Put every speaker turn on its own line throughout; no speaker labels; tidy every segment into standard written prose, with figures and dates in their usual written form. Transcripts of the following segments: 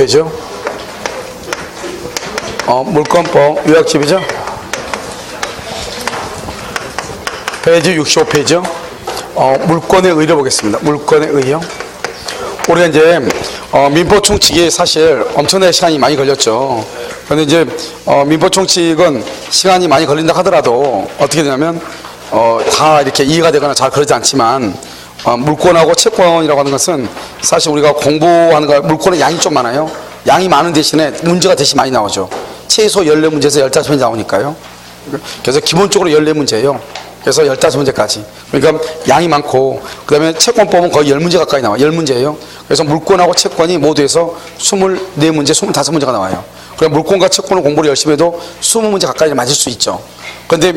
65페이지요. 물권법 요약집이죠. 페이지 65페이지요. 물권의 의를 보겠습니다. 물권의 의요. 우리가 이제 민법 총칙이 사실 엄청나게 시간이 많이 걸렸죠. 그런데 이제 민법 총칙은 시간이 많이 걸린다 하더라도 어떻게 되냐면 다 이렇게 이해가 되거나 잘 그러지 않지만 물권하고 채권이라고 하는 것은 사실 우리가 공부하는 거 물권의 양이 좀 많아요. 양이 많은 대신에 문제가 대신 많이 나오죠. 최소 14문제에서 15문제 나오니까요. 그래서 기본적으로 14문제예요. 그래서 15문제까지. 그러니까 양이 많고, 그 다음에 채권법은 거의 10문제 가까이 나와요. 10문제예요. 그래서 물권하고 채권이 모두 해서 24문제, 25문제가 나와요. 그럼 물권과 채권을 공부를 열심히 해도 20문제 가까이 맞을 수 있죠. 그런데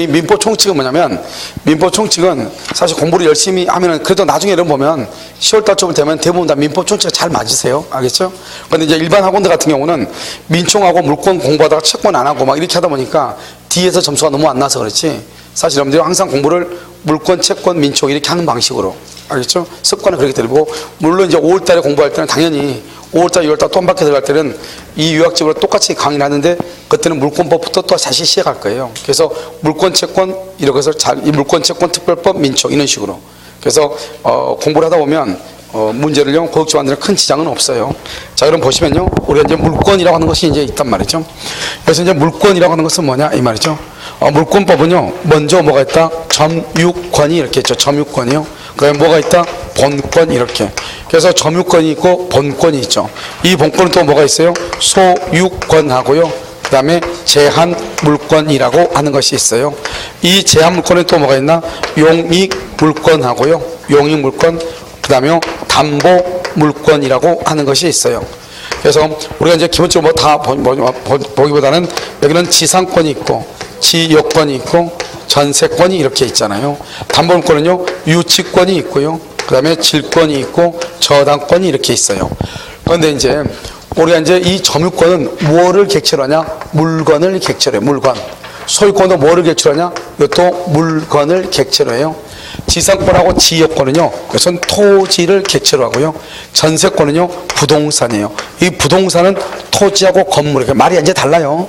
민법 총칙은 뭐냐면, 민법 총칙은 사실 공부를 열심히 하면은 그래도 나중에 이런 보면 10월달쯤 되면 대부분 다 민법 총칙이 잘 맞으세요. 알겠죠? 그런데 이제 일반 학원들 같은 경우는 민총하고 물권 공부하다가 채권 안 하고 막 이렇게 하다 보니까 뒤에서 점수가 너무 안 나서 그렇지. 사실 여러분들이 항상 공부를 물권, 채권, 민총 이렇게 하는 방식으로. 알겠죠? 습관을 그렇게 들고, 물론 이제 5월달에 공부할 때는 당연히 5월달, 6월달 또 한 바퀴 들어갈 때는 이 유학집으로 똑같이 강의를 하는데 그때는 물권법부터 또 다시 시작할 거예요. 그래서 물권, 채권 이렇게 해서 이 물권, 채권, 특별법, 민총 이런 식으로. 그래서 공부를 하다 보면 문제를요 고역지원들은 큰 지장은 없어요. 자, 그럼 보시면요, 우리가 이제 물권이라고 하는 것이 이제 있단 말이죠. 그래서 이제 물권이라고 하는 것은 뭐냐 이 말이죠. 물권법은요, 먼저 뭐가 있다? 점유권이 이렇게 있죠. 점유권이요. 그다음에 뭐가 있다? 본권 이렇게. 그래서 점유권이 있고 본권이 있죠. 이 본권은 또 뭐가 있어요? 소유권하고요. 그 다음에 제한물권이라고 하는 것이 있어요. 이 제한물권에 또 뭐가 있나? 용익물권하고요. 용익물권, 그 다음에 담보물권이라고 하는 것이 있어요. 그래서 우리가 이제 기본적으로 다 보기보다는 여기는 지상권이 있고 지역권이 있고 전세권이 이렇게 있잖아요. 담보물권은요 유치권이 있고요. 그 다음에 질권이 있고 저당권이 이렇게 있어요. 그런데 이제 우리가 이제 이 점유권은 뭐를 객체로 하냐? 물건을 객체로 해요. 물건. 소유권은 뭐를 객체로 하냐? 이것도 물건을 객체로 해요. 지상권하고 지역권은요, 그것은 토지를 객체로 하고요. 전세권은요, 부동산이에요. 이 부동산은 토지하고 건물이에요. 말이 이제 달라요.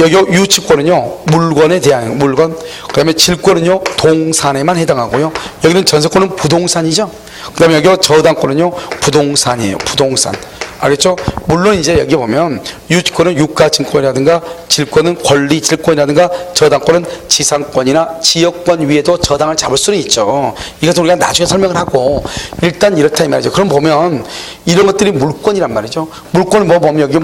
여기 유치권은요, 물건에 대한 물건. 그 다음에 질권은요, 동산에만 해당하고요. 여기는 전세권은 부동산이죠. 그 다음에 여기 저당권은요, 부동산이에요. 부동산. 알겠죠? 물론 이제 여기 보면 유치권은 유가증권이라든가 질권은 권리질권이라든가 저당권은 지상권이나 지역권 위에도 저당을 잡을 수는 있죠. 이것은 우리가 나중에 설명을 하고 일단 이렇다 이 말이죠. 그럼 보면 이런 것들이 물권이란 말이죠. 물권을 뭐 보면 여기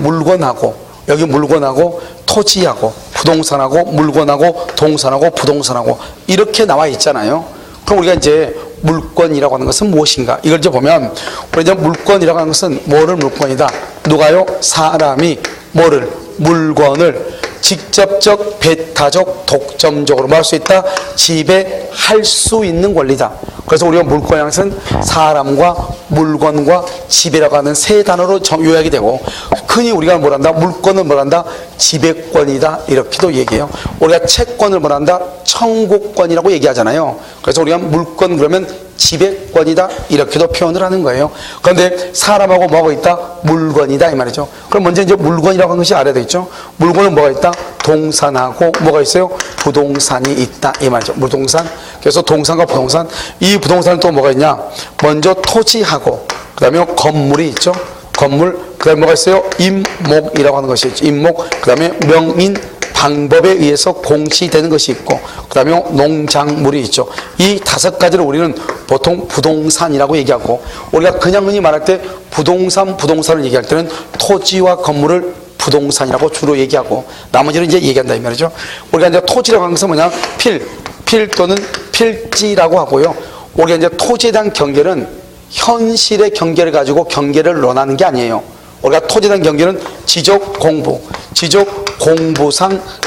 물건하고 토지하고 부동산하고 물건하고 동산하고 부동산하고 이렇게 나와 있잖아요. 그럼 우리가 이제 물권이라고 하는 것은 무엇인가? 이걸 이제 보면 우리 이제 물권이라고 하는 것은 뭐를 물권이다? 누가요? 사람이 뭐를? 물건을 직접적, 배타적, 독점적으로 뭐 할 수 있다? 지배할 수 있는 권리다. 그래서 우리가 물권이라는 것은 사람과 물건과 지배라고 하는 세 단어로 요약이 되고, 흔히 우리가 뭐란다? 물권을 뭐란다? 지배권이다. 이렇게도 얘기해요. 우리가 채권을 뭐란다? 청구권이라고 얘기하잖아요. 그래서 우리가 물권 그러면 지배권이다. 이렇게도 표현을 하는 거예요. 그런데 사람하고 뭐가 있다? 물건이다. 이 말이죠. 그럼 먼저 이제 물건이라고 하는 것이 알아야 되겠죠. 물건은 뭐가 있다? 동산하고 뭐가 있어요? 부동산이 있다. 이 말이죠. 부동산. 그래서 동산과 부동산. 이 부동산은 또 뭐가 있냐? 먼저 토지하고, 그 다음에 건물이 있죠. 건물. 그 다음에 뭐가 있어요? 임목이라고 하는 것이 있죠. 임목. 그 다음에 명인. 방법에 의해서 공시되는 것이 있고, 그 다음에 농작물이 있죠. 이 5가지를 우리는 보통 부동산이라고 얘기하고, 우리가 그냥 흔히 말할 때 부동산을 얘기할 때는 토지와 건물을 부동산이라고 주로 얘기하고, 나머지는 이제 얘기한다 이 말이죠. 우리가 이제 토지라고 하는 것은 뭐냐? 필 또는 필지라고 하고요. 우리가 이제 토지에 대한 경계는 현실의 경계를 가지고 경계를 논하는 게 아니에요. 우리가 토지에 대한 경계는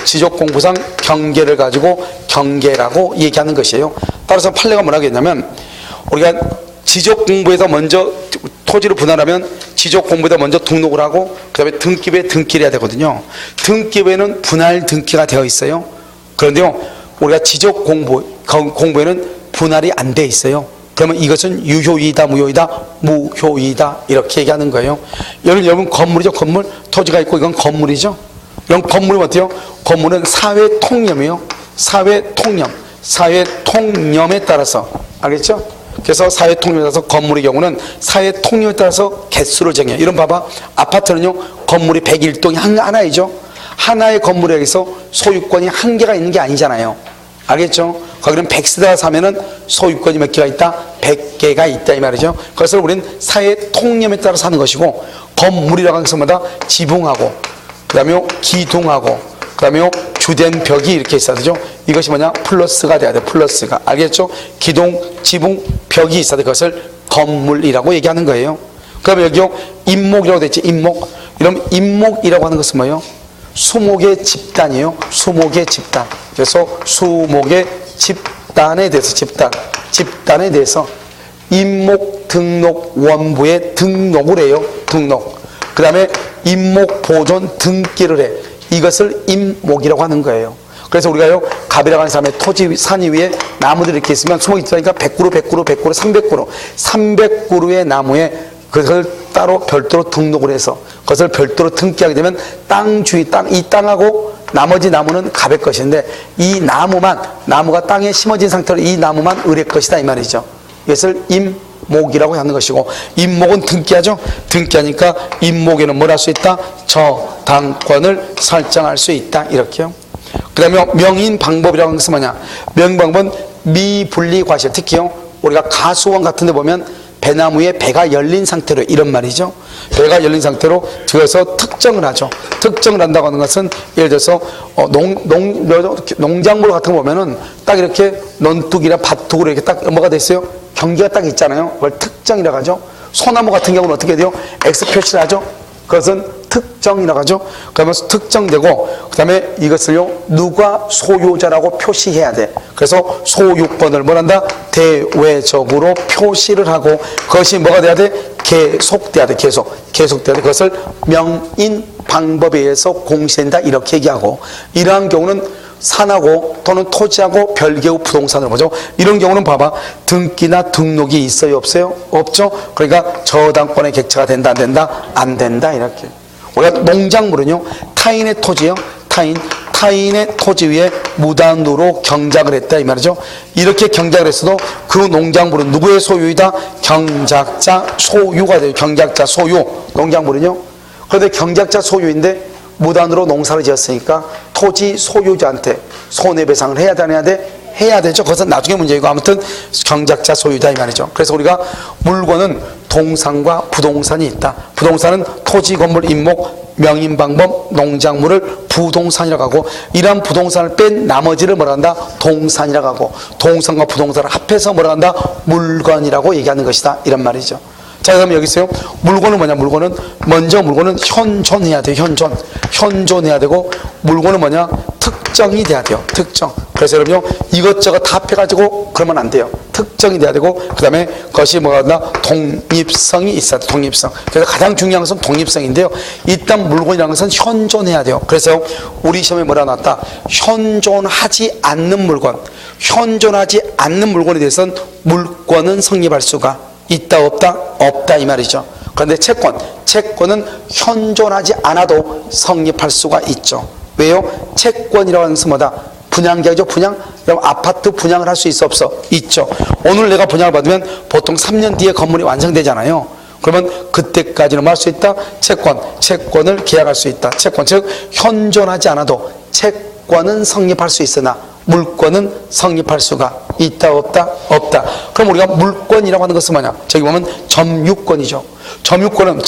지적공부상 경계를 가지고 경계라고 얘기하는 것이에요. 따라서 판례가 뭐라고 했냐면, 우리가 지적공부에서 먼저 토지를 분할하면 지적공부에다 먼저 등록을 하고, 그 다음에 등기부에 등기를 해야 되거든요. 등기부에는 분할 등기가 되어 있어요. 그런데요, 우리가 지적공부에는 분할이 안 돼 있어요. 그러면 이것은 유효이다, 무효이다, 무효이다 이렇게 얘기하는 거예요. 여러분 건물이죠. 건물. 토지가 있고 이건 건물이죠. 이런 건물은 어때요? 건물은 사회 통념이에요. 사회 통념. 사회 통념에 따라서, 알겠죠? 그래서 사회 통념에 따라서 건물의 경우는 사회 통념에 따라서 개수를 정해요. 이런 봐봐. 아파트는요, 건물이 101동이 하나이죠. 하나의 건물에서 소유권이 한 개가 있는 게 아니잖아요. 알겠죠? 거기는 100세대가 사면은 소유권이 몇 개가 있다? 100개가 있다 이 말이죠. 그것을 우리는 사회 통념에 따라 사는 것이고, 건물이라고 하는 것마다 지붕하고, 그 다음에 기둥하고, 그 다음에 주된 벽이 이렇게 있어야 되죠. 이것이 뭐냐? 플러스가 돼야 돼. 플러스가. 알겠죠? 기둥, 지붕, 벽이 있어야 돼. 그것을 건물이라고 얘기하는 거예요. 그러면 여기요, 임목이라고 됐지. 임목. 이러면 임목이라고 하는 것은 뭐예요? 수목의 집단이에요. 수목의 집단. 그래서 수목의 집단에 대해서 집단에 대해서 임목 등록 원부에 등록을 해요. 등록. 그 다음에 임목 보존 등기를 해. 이것을 임목이라고 하는 거예요. 그래서 우리가요, 갑이라고 하는 사람의 토지 산이 위에 나무들이 이렇게 있으면 수목이 있으니까 100그루, 100그루, 100그루, 300그루, 300그루의 나무에 그것을 따로 별도로 등록을 해서 그것을 별도로 등기하게 되면 땅 주위 이 땅하고 나머지 나무는 갑의 것인데, 이 나무가 땅에 심어진 상태로 이 나무만 을의 것이다 이 말이죠. 이것을 임목이라고 하는 것이고, 임목은 등기하죠. 등기하니까 임목에는 뭘 할 수 있다? 저당권을 설정할 수 있다 이렇게요. 그 다음에 명인 방법이라고 하는 것은 뭐냐? 명인 방법은 미분리 과실. 특히요, 우리가 가수원 같은 데 보면 배나무에 배가 열린 상태로, 이런 말이죠. 배가 열린 상태로 들어서 특정을 하죠. 특정을 한다고 하는 것은 예를 들어서 농작물 같은 거 보면은 딱 이렇게 논둑이나 밭둑으로 이렇게 딱 뭐가 돼 있어요? 경계가 딱 있잖아요. 그걸 특정이라고 하죠. 소나무 같은 경우는 어떻게 돼요? X 표시를 하죠. 그것은 특정이라고 하죠. 그러면서 특정되고, 그 다음에 이것을요, 누가 소유자라고 표시해야 돼. 그래서 소유권을 뭐란다? 대외적으로 표시를 하고, 그것이 뭐가 돼야 돼? 계속돼야 돼. 계속돼야 돼. 그것을 명인 방법에 의해서 공시된다 이렇게 얘기하고, 이러한 경우는 산하고 또는 토지하고 별개의 부동산을 보죠. 이런 경우는 봐봐. 등기나 등록이 있어요? 없어요? 없죠? 그러니까 저당권의 객체가 된다? 안 된다? 안 된다 이렇게. 우리가 농작물은요, 타인의 토지요, 타인의 토지 위에 무단으로 경작을 했다 이 말이죠. 이렇게 경작을 했어도 그 농작물은 누구의 소유이다? 경작자 소유가 돼요. 경작자 소유. 농작물은요. 그런데 경작자 소유인데 무단으로 농사를 지었으니까 토지 소유자한테 손해배상을 해야 돼, 안 해야 돼? 해야 되죠. 그것은 나중에 문제이고, 아무튼 경작자 소유다 이 말이죠. 그래서 우리가 물건은 동산과 부동산이 있다. 부동산은 토지, 건물, 임목, 명인방법, 농작물을 부동산이라고 하고, 이러한 부동산을 뺀 나머지를 뭐라 한다? 동산이라고 하고, 동산과 부동산을 합해서 뭐라 한다? 물건이라고 얘기하는 것이다 이런 말이죠. 자, 그러면 여기 있어요. 물건은 뭐냐? 물건은 먼저 현존해야 돼요. 현존해야 되고, 물건은 뭐냐? 특정이 돼야 돼요. 특정. 그래서 여러분요, 이것저것 다 합해가지고 그러면 안 돼요. 특정이 돼야 되고, 그 다음에 그것이 뭐가 된다? 독립성이 있어야 돼. 독립성. 그래서 가장 중요한 것은 독립성인데요. 일단 물건이라는 것은 현존해야 돼요. 그래서 우리 시험에 뭐라 나왔다? 현존하지 않는 물건. 현존하지 않는 물건에 대해서는 물권은 성립할 수가 있다 없다? 없다 이 말이죠. 그런데 채권은 현존하지 않아도 성립할 수가 있죠. 왜요? 채권이라고 하는 것은 뭐다? 분양계약이죠. 분양. 그럼 아파트 분양을 할 수 있어 없어? 있죠. 오늘 내가 분양을 받으면 보통 3년 뒤에 건물이 완성되잖아요. 그러면 그때까지는 뭐 할 수 있다? 채권을 계약할 수 있다. 채권, 즉 현존하지 않아도 채권은 성립할 수 있으나 물권은 성립할 수가 있다 없다? 없다. 그럼 우리가 물권이라고 하는 것은 뭐냐? 저기 보면 점유권이죠. 점유권은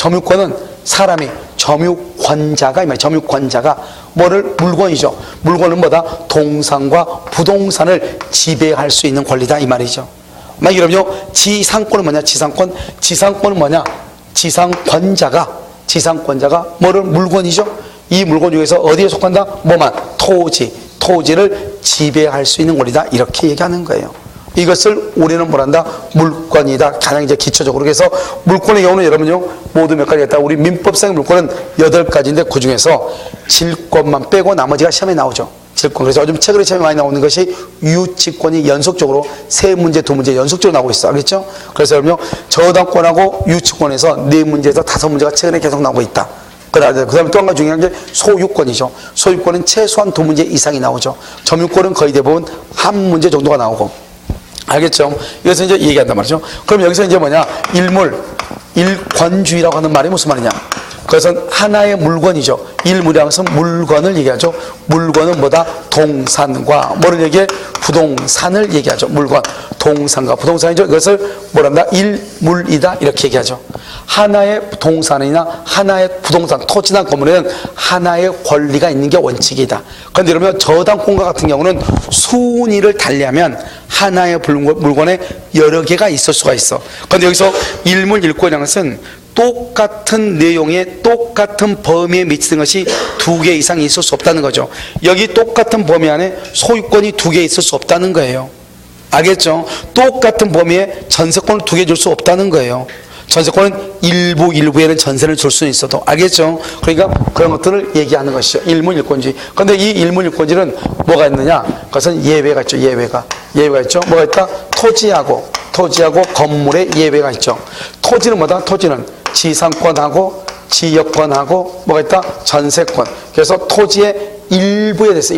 사람이 점유권자가 뭐를? 물건이죠. 물건은 뭐다? 동산과 부동산을 지배할 수 있는 권리다 이 말이죠. 막 이러면요, 지상권은 뭐냐? 지상권은 뭐냐? 지상권자가 뭐를? 물건이죠. 이 물건 중에서 어디에 속한다? 뭐만? 토지를 지배할 수 있는 권리다 이렇게 얘기하는 거예요. 이것을 우리는 뭐란다? 물권이다. 가장 이제 기초적으로. 그래서 물권의 경우는 여러분요, 모두 몇 가지가 있다. 우리 민법상의 물권은 8가지인데 그 중에서 질권만 빼고 나머지가 시험에 나오죠. 질권. 그래서 요즘 최근에 제일 많이 나오는 것이 유치권이 연속적으로 세 문제, 두 문제 연속적으로 나오고 있어. 알겠죠? 그래서 여러분요, 저당권하고 유치권에서 네 문제에서 다섯 문제가 최근에 계속 나오고 있다. 그 다음에 또 한 가지 중요한 게 소유권이죠. 소유권은 최소한 두 문제 이상이 나오죠. 점유권은 거의 대부분 한 문제 정도가 나오고. 알겠죠? 이것은 이제 얘기한단 말이죠. 그럼 여기서 이제 뭐냐? 일권주의라고 하는 말이 무슨 말이냐? 그것은 하나의 물건이죠. 일물이라는 것은 물건을 얘기하죠. 물건은 뭐다? 동산과 뭐를 얘기해? 부동산을 얘기하죠. 물건, 동산과 부동산이죠. 이것을 뭐란다? 일물이다 이렇게 얘기하죠. 하나의 동산이나 하나의 부동산, 토지나 건물에는 하나의 권리가 있는 게 원칙이다. 그런데 그러면 저당권과 같은 경우는 순위를 달리하면 하나의 물건에 여러 개가 있을 수가 있어. 그런데 여기서 일물 일권이라는 것은 똑같은 내용의 똑같은 범위에 미치는 것이 두 개 이상 있을 수 없다는 거죠. 여기 똑같은 범위 안에 소유권이 두 개 있을 수 없다는 거예요. 알겠죠? 똑같은 범위에 전세권을 두 개 줄 수 없다는 거예요. 전세권은 일부에는 전세를 줄 수는 있어도. 알겠죠? 그러니까 그런 것들을 얘기하는 것이죠. 일문일권주의. 그런데 이 일문일권주의는 뭐가 있느냐? 그것은 예외가 있죠. 예외가 있죠. 뭐가 있다? 토지하고 건물에 예외가 있죠. 토지는 뭐다? 토지는 지상권하고 지역권하고 뭐가 있다? 전세권. 그래서 토지의 일부에 대해서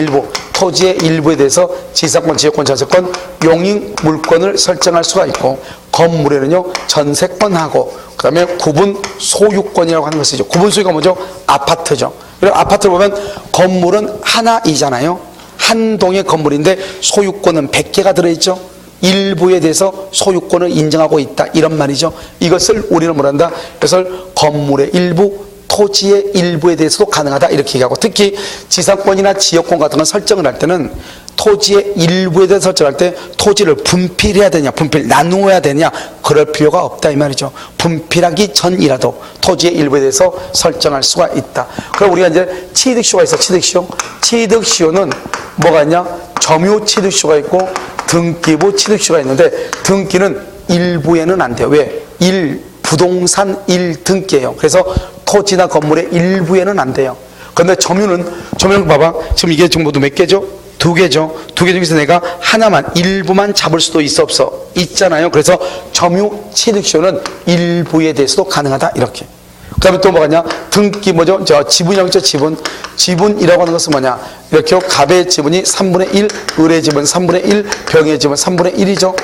토지의 일부에 대해서 지상권, 지역권, 전세권, 용익 물권을 설정할 수가 있고, 건물에는요 전세권하고 그 다음에 구분 소유권이라고 하는 것이죠. 구분 소유가 뭐죠? 아파트죠. 그리고 아파트를 보면 건물은 하나이잖아요. 한 동의 건물인데 소유권은 100개가 들어있죠. 일부에 대해서 소유권을 인정하고 있다 이런 말이죠. 이것을 우리는 뭐란다? 이것을 건물의 일부, 토지의 일부에 대해서도 가능하다 이렇게 얘기하고, 특히 지상권이나 지역권 같은 건 설정을 할 때는 토지의 일부에 대해서 설정할 때 토지를 분필해야 되냐, 나누어야 되냐, 그럴 필요가 없다 이 말이죠. 분필하기 전이라도 토지의 일부에 대해서 설정할 수가 있다. 그럼 우리가 이제 취득시효가 있어. 취득시효는 뭐가 있냐? 점유 취득시효가 있고 등기부 취득시효가 있는데, 등기는 일부에는 안 돼요. 왜? 부동산 1등기예요. 그래서 토지나 건물의 일부에는 안 돼요. 그런데 점유는 봐봐. 지금 이게 지금 모두 몇 개죠? 두 개죠. 두 개 중에서 내가 하나만, 일부만 잡을 수도 있어 없어? 있잖아요. 그래서 점유 취득시효는 일부에 대해서도 가능하다 이렇게. 그 다음에 또 뭐가 있냐? 등기 뭐죠? 지분이라고 했죠. 지분이라고 하는 것은 뭐냐? 이렇게 갑의 지분이 3분의 1, 을의 지분 3분의 1, 병의 지분 3분의 1이죠.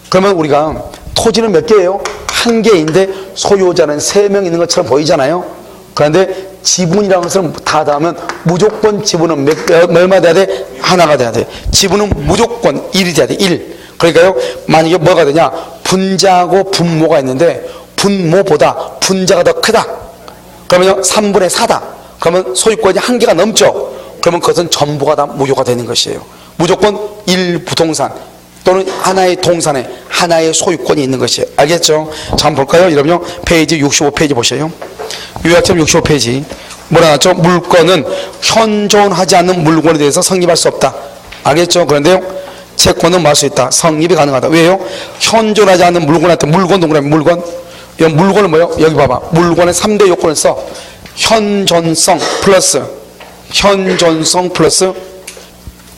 그러면 우리가 토지는 몇 개예요? 한 개인데 소유자는 3명 있는 것처럼 보이잖아요. 그런데 지분이라는 것은 다 더하면 무조건 지분은 얼마 돼야 돼? 하나가 돼야 돼. 지분은 무조건 1이 돼야 돼. 1. 그러니까요, 만약에 뭐가 되냐? 분자하고 분모가 있는데 분모보다 분자가 더 크다. 그러면 3분의 4다. 그러면 소유권이 한 개가 넘죠. 그러면 그것은 전부가 다 무효가 되는 것이에요. 무조건 1부동산 또는 하나의 동산에 하나의 소유권이 있는 것이에요. 알겠죠? 자, 한번 볼까요? 여러분요, 페이지 65페이지 보세요. 요약점 65페이지. 뭐라 나왔죠? 물건은 현존하지 않는 물건에 대해서 성립할 수 없다. 알겠죠? 그런데요, 채권은 뭐 할 수 있다. 성립이 가능하다. 왜요? 현존하지 않는 물건한테 물건 동그라미 물건. 이 물건은 뭐예요? 여기 봐봐. 물건의 3대 요건을 써. 현존성 플러스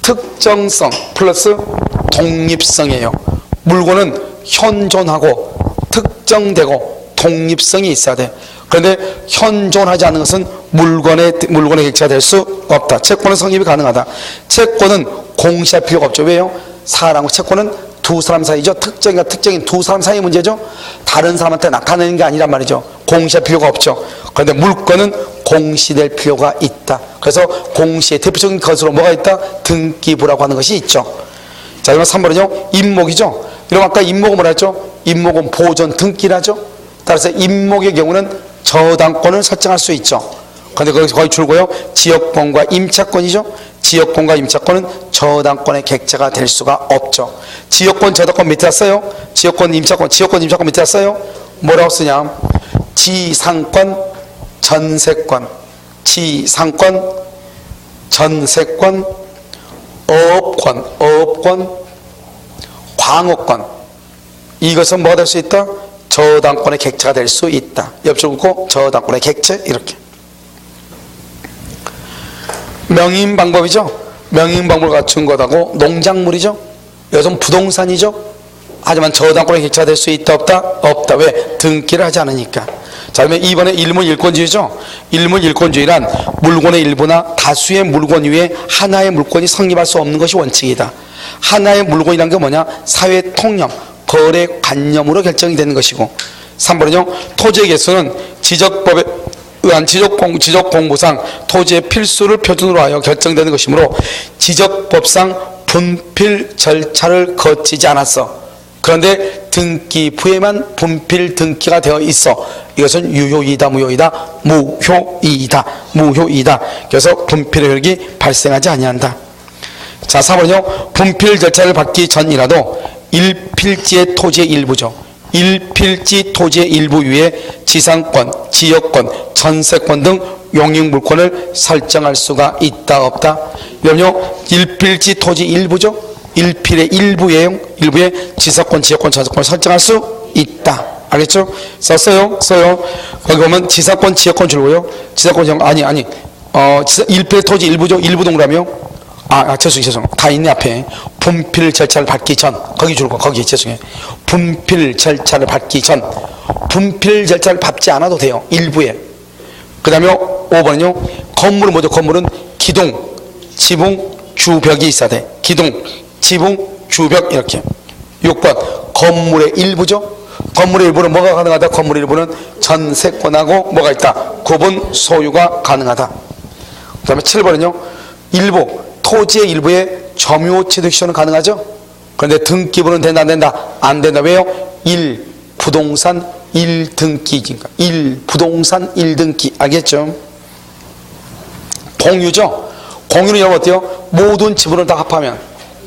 특정성 플러스 독립성이에요. 물건은 현존하고 특정되고 독립성이 있어야 돼. 그런데 현존하지 않는 것은 물건의 객체가 될 수 없다. 채권은 성립이 가능하다. 채권은 공시할 필요가 없죠. 왜요? 사람과 채권은 두 사람 사이죠. 특정인과 특정인 두 사람 사이의 문제죠. 다른 사람한테 나타내는 게 아니란 말이죠. 공시할 필요가 없죠. 그런데 물건은 공시될 필요가 있다. 그래서 공시의 대표적인 것으로 뭐가 있다? 등기부라고 하는 것이 있죠. 자, 그러면 3번은요, 임목이죠. 이런 아까 임목은 뭐라 했죠? 임목은 보존 등기라죠. 따라서 임목의 경우는 저당권을 설정할 수 있죠. 그런데 거기 줄고요, 지역권과 임차권이죠. 지역권과 임차권은 저당권의 객체가 될 수가 없죠. 지역권, 저당권 밑에다 써요. 지역권, 임차권 밑에다 써요. 뭐라고 쓰냐? 지상권, 전세권, 어업권, 광업권. 이것은 뭐가 될 수 있다? 저당권의 객체가 될 수 있다. 옆줄 긋고 저당권의 객체 이렇게. 명의인 방법이죠. 명인박물 갖춘 것하고 농작물이죠. 이것은 부동산이죠. 하지만 저당권의 객체가 될 수 있다 없다? 없다. 왜? 등기를 하지 않으니까. 자, 그러면 이번에 일문일권주의죠. 일문일권주의란 물건의 일부나 다수의 물건 위에 하나의 물건이 성립할 수 없는 것이 원칙이다. 하나의 물건이란 게 뭐냐? 사회 통념, 거래 관념으로 결정이 되는 것이고, 3번은요, 토지의 개수는 지적법에 의한 지적공부상 토지의 필수를 표준으로 하여 결정되는 것이므로 지적법상 분필 절차를 거치지 않았어. 그런데 등기부에만 분필 등기가 되어 있어. 이것은 유효이다, 무효이다? 무효이다. 무효이다. 그래서 분필의 효력이 발생하지 아니한다. 자, 4번은요, 분필 절차를 받기 전이라도 일필지의 토지의 일부죠. 일필지 토지의 일부 위에 지상권, 지역권, 전세권 등 용익물권을 설정할 수가 있다 없다? 그럼요, 일필지 토지 일부죠. 일필의 일부에 지상권, 지역권, 전세권을 설정할 수 있다. 알겠죠? 써요. 거기 보면 지상권, 지역권 줄고요. 지상권, 지역권, 일필 토지 일부죠. 일부 동그라미요. 죄송. 다 있네, 앞에. 분필 절차를 받기 전. 거기 줄고, 거기, 죄송해요. 분필 절차를 받기 전. 분필 절차를 밟지 않아도 돼요. 일부에. 그 다음에 5번은요. 건물은 뭐죠? 건물은 기둥, 지붕, 주벽이 있어야 돼. 기둥, 지붕, 주벽, 이렇게. 6번. 건물의 일부죠? 건물의 일부는 뭐가 가능하다? 건물의 일부는 전세권하고 뭐가 있다? 구분 소유가 가능하다. 그 다음에 7번은요. 일부, 토지의 일부에 점유취득시효는 가능하죠? 그런데 등기부는 된다, 안 된다? 안 된다. 왜요? 1. 부동산 1등기니까. 1. 부동산 1등기. 알겠죠? 공유죠? 공유는 여러분 어때요? 모든 지분을 다 합하면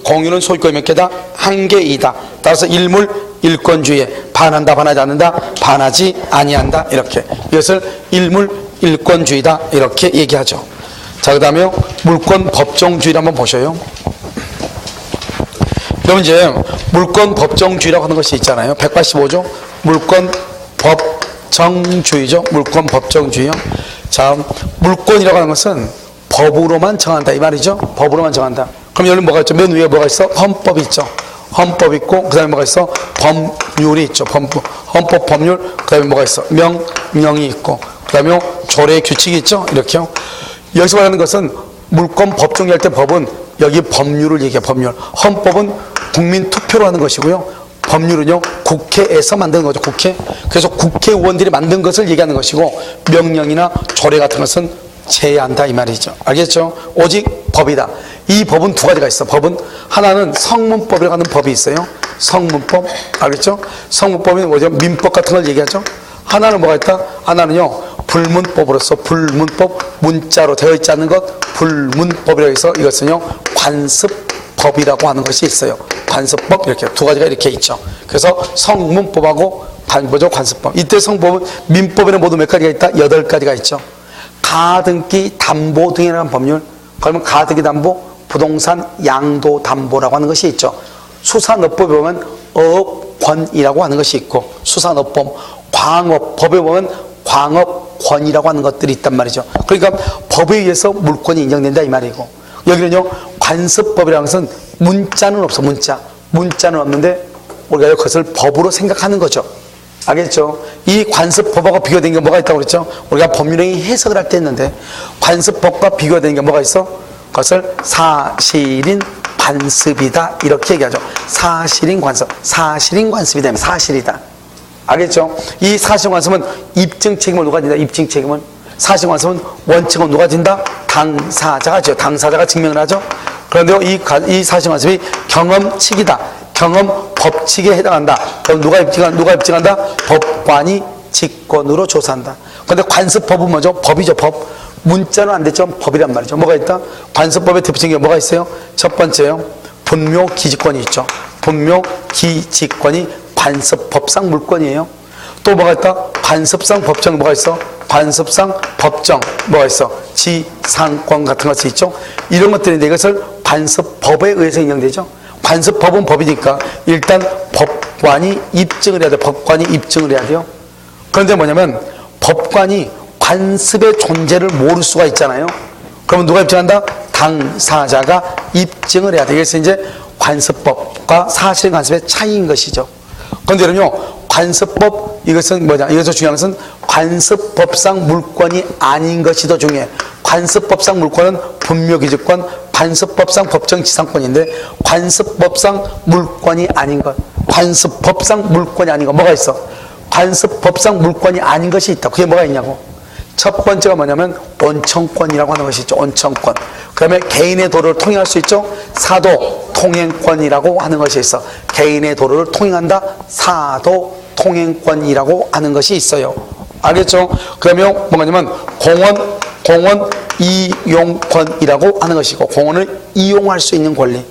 공유는 소유권이 몇 개다? 한 개이다. 따라서 일물일권주의에 반한다, 반하지 않는다? 반하지 아니한다. 이렇게. 이것을 일물일권주의다. 이렇게 얘기하죠. 자, 그 다음에 물권 법정주의를 한번 보셔요. 그럼 이제 물권 법정주의라고 하는 것이 있잖아요. 185조 물권 법정주의죠. 물권 법정주의요. 자, 물권이라고 하는 것은 법으로만 정한다 이 말이죠. 법으로만 정한다. 그럼 여기 뭐가 있죠? 맨 위에 뭐가 있어? 헌법이 있죠. 헌법 있고 그 다음에 뭐가 있어? 법률이 있죠. 헌법 법률. 그 다음에 뭐가 있어? 명령이 있고 그 다음에 조례 규칙이 있죠. 이렇게요. 여기서 말하는 것은 물권 법정할 때 법은 여기 법률을 얘기해. 법률. 헌법은 국민 투표로 하는 것이고요. 법률은요 국회에서 만드는 거죠. 국회. 그래서 국회의원들이 만든 것을 얘기하는 것이고 명령이나 조례 같은 것은 제한다 이 말이죠. 알겠죠? 오직 법이다. 이 법은 두 가지가 있어. 법은 하나는 성문법이라고 하는 법이 있어요. 성문법. 알겠죠? 성문법이 뭐죠? 민법 같은 걸 얘기하죠. 하나는 뭐가 있다? 하나는요 불문법으로서 불문법, 문자로 되어 있지 않는 것 불문법이라고 해서 이것은요 관습법이라고 하는 것이 있어요. 관습법. 이렇게 두 가지가 이렇게 있죠. 그래서 성문법하고 관습법. 이때 성법은 민법에는 모두 몇 가지가 있다? 8가지가 있죠. 가등기 담보 등이라는 법률. 그러면 가등기 담보, 부동산 양도 담보라고 하는 것이 있죠. 수산업법에 보면 어업권이라고 하는 것이 있고 수산업법, 광업법에 보면 광업권이라고 하는 것들이 있단 말이죠. 그러니까 법에 의해서 물권이 인정된다 이 말이고, 여기는요 관습법이라는 것은 문자는 없어. 문자는 없는데 우리가 그것을 법으로 생각하는 거죠. 알겠죠? 이 관습법하고 비교된 게 뭐가 있다고 그랬죠? 우리가 법률행위 해석을 할 때 했는데 관습법과 비교된 게 뭐가 있어? 그것을 사실인 관습이다 이렇게 얘기하죠. 사실인 관습이 되면 사실이다. 알겠죠? 이 사실인 관습은 입증 책임을 누가 진다? 입증 책임은. 사실인 관습은 원칙은 누가 진다? 당사자가죠. 당사자가 증명을 하죠. 그런데 이 사실인 관습이 경험칙이다. 경험 법칙에 해당한다. 그럼 누가 입증한다? 법관이 직권으로 조사한다. 그런데 관습법은 뭐죠? 법이죠. 법. 문자는 안 됐죠. 법이란 말이죠. 뭐가 있다? 관습법의 대표적인 게 뭐가 있어요? 첫 번째요. 분묘기지권이 있죠. 분묘기지권이 관습법상 물권이에요. 또 뭐가 있다? 관습상 법정 뭐가 있어? 관습상 법정 뭐가 있어? 지상권 같은 것이 있죠. 이런 것들인데 이것을 관습법에 의해서 인정되죠. 관습법은 법이니까 일단 법관이 입증을 해야 돼. 법관이 입증을 해야 돼요. 그런데 뭐냐면 법관이 관습의 존재를 모를 수가 있잖아요. 그러면 누가 입증한다? 당사자가 입증을 해야 돼. 그래서 이제 관습법과 사실 관습의 차이인 것이죠. 그런데 여러분요, 관습법, 이것은 뭐냐? 이것서 중요한 것은 관습법상 물권이 아닌 것이 더 중요해. 관습법상 물권은 분묘기지권, 관습법상 법정지상권인데 관습법상 물권이 아닌 것, 관습법상 물권이 아닌 것 뭐가 있어? 관습법상 물권이 아닌 것이 있다. 그게 뭐가 있냐고? 첫 번째가 뭐냐면 온천권이라고 하는 것이 있죠. 온천권. 그 다음에 개인의 도로를 통행할 수 있죠. 사도 통행권이라고 하는 것이 있어. 개인의 도로를 통행한다. 사도 통행권이라고 하는 것이 있어요. 알겠죠? 그 다음에 뭐냐면 공원 이용권이라고 하는 것이고, 공원을 이용할 수 있는 권리.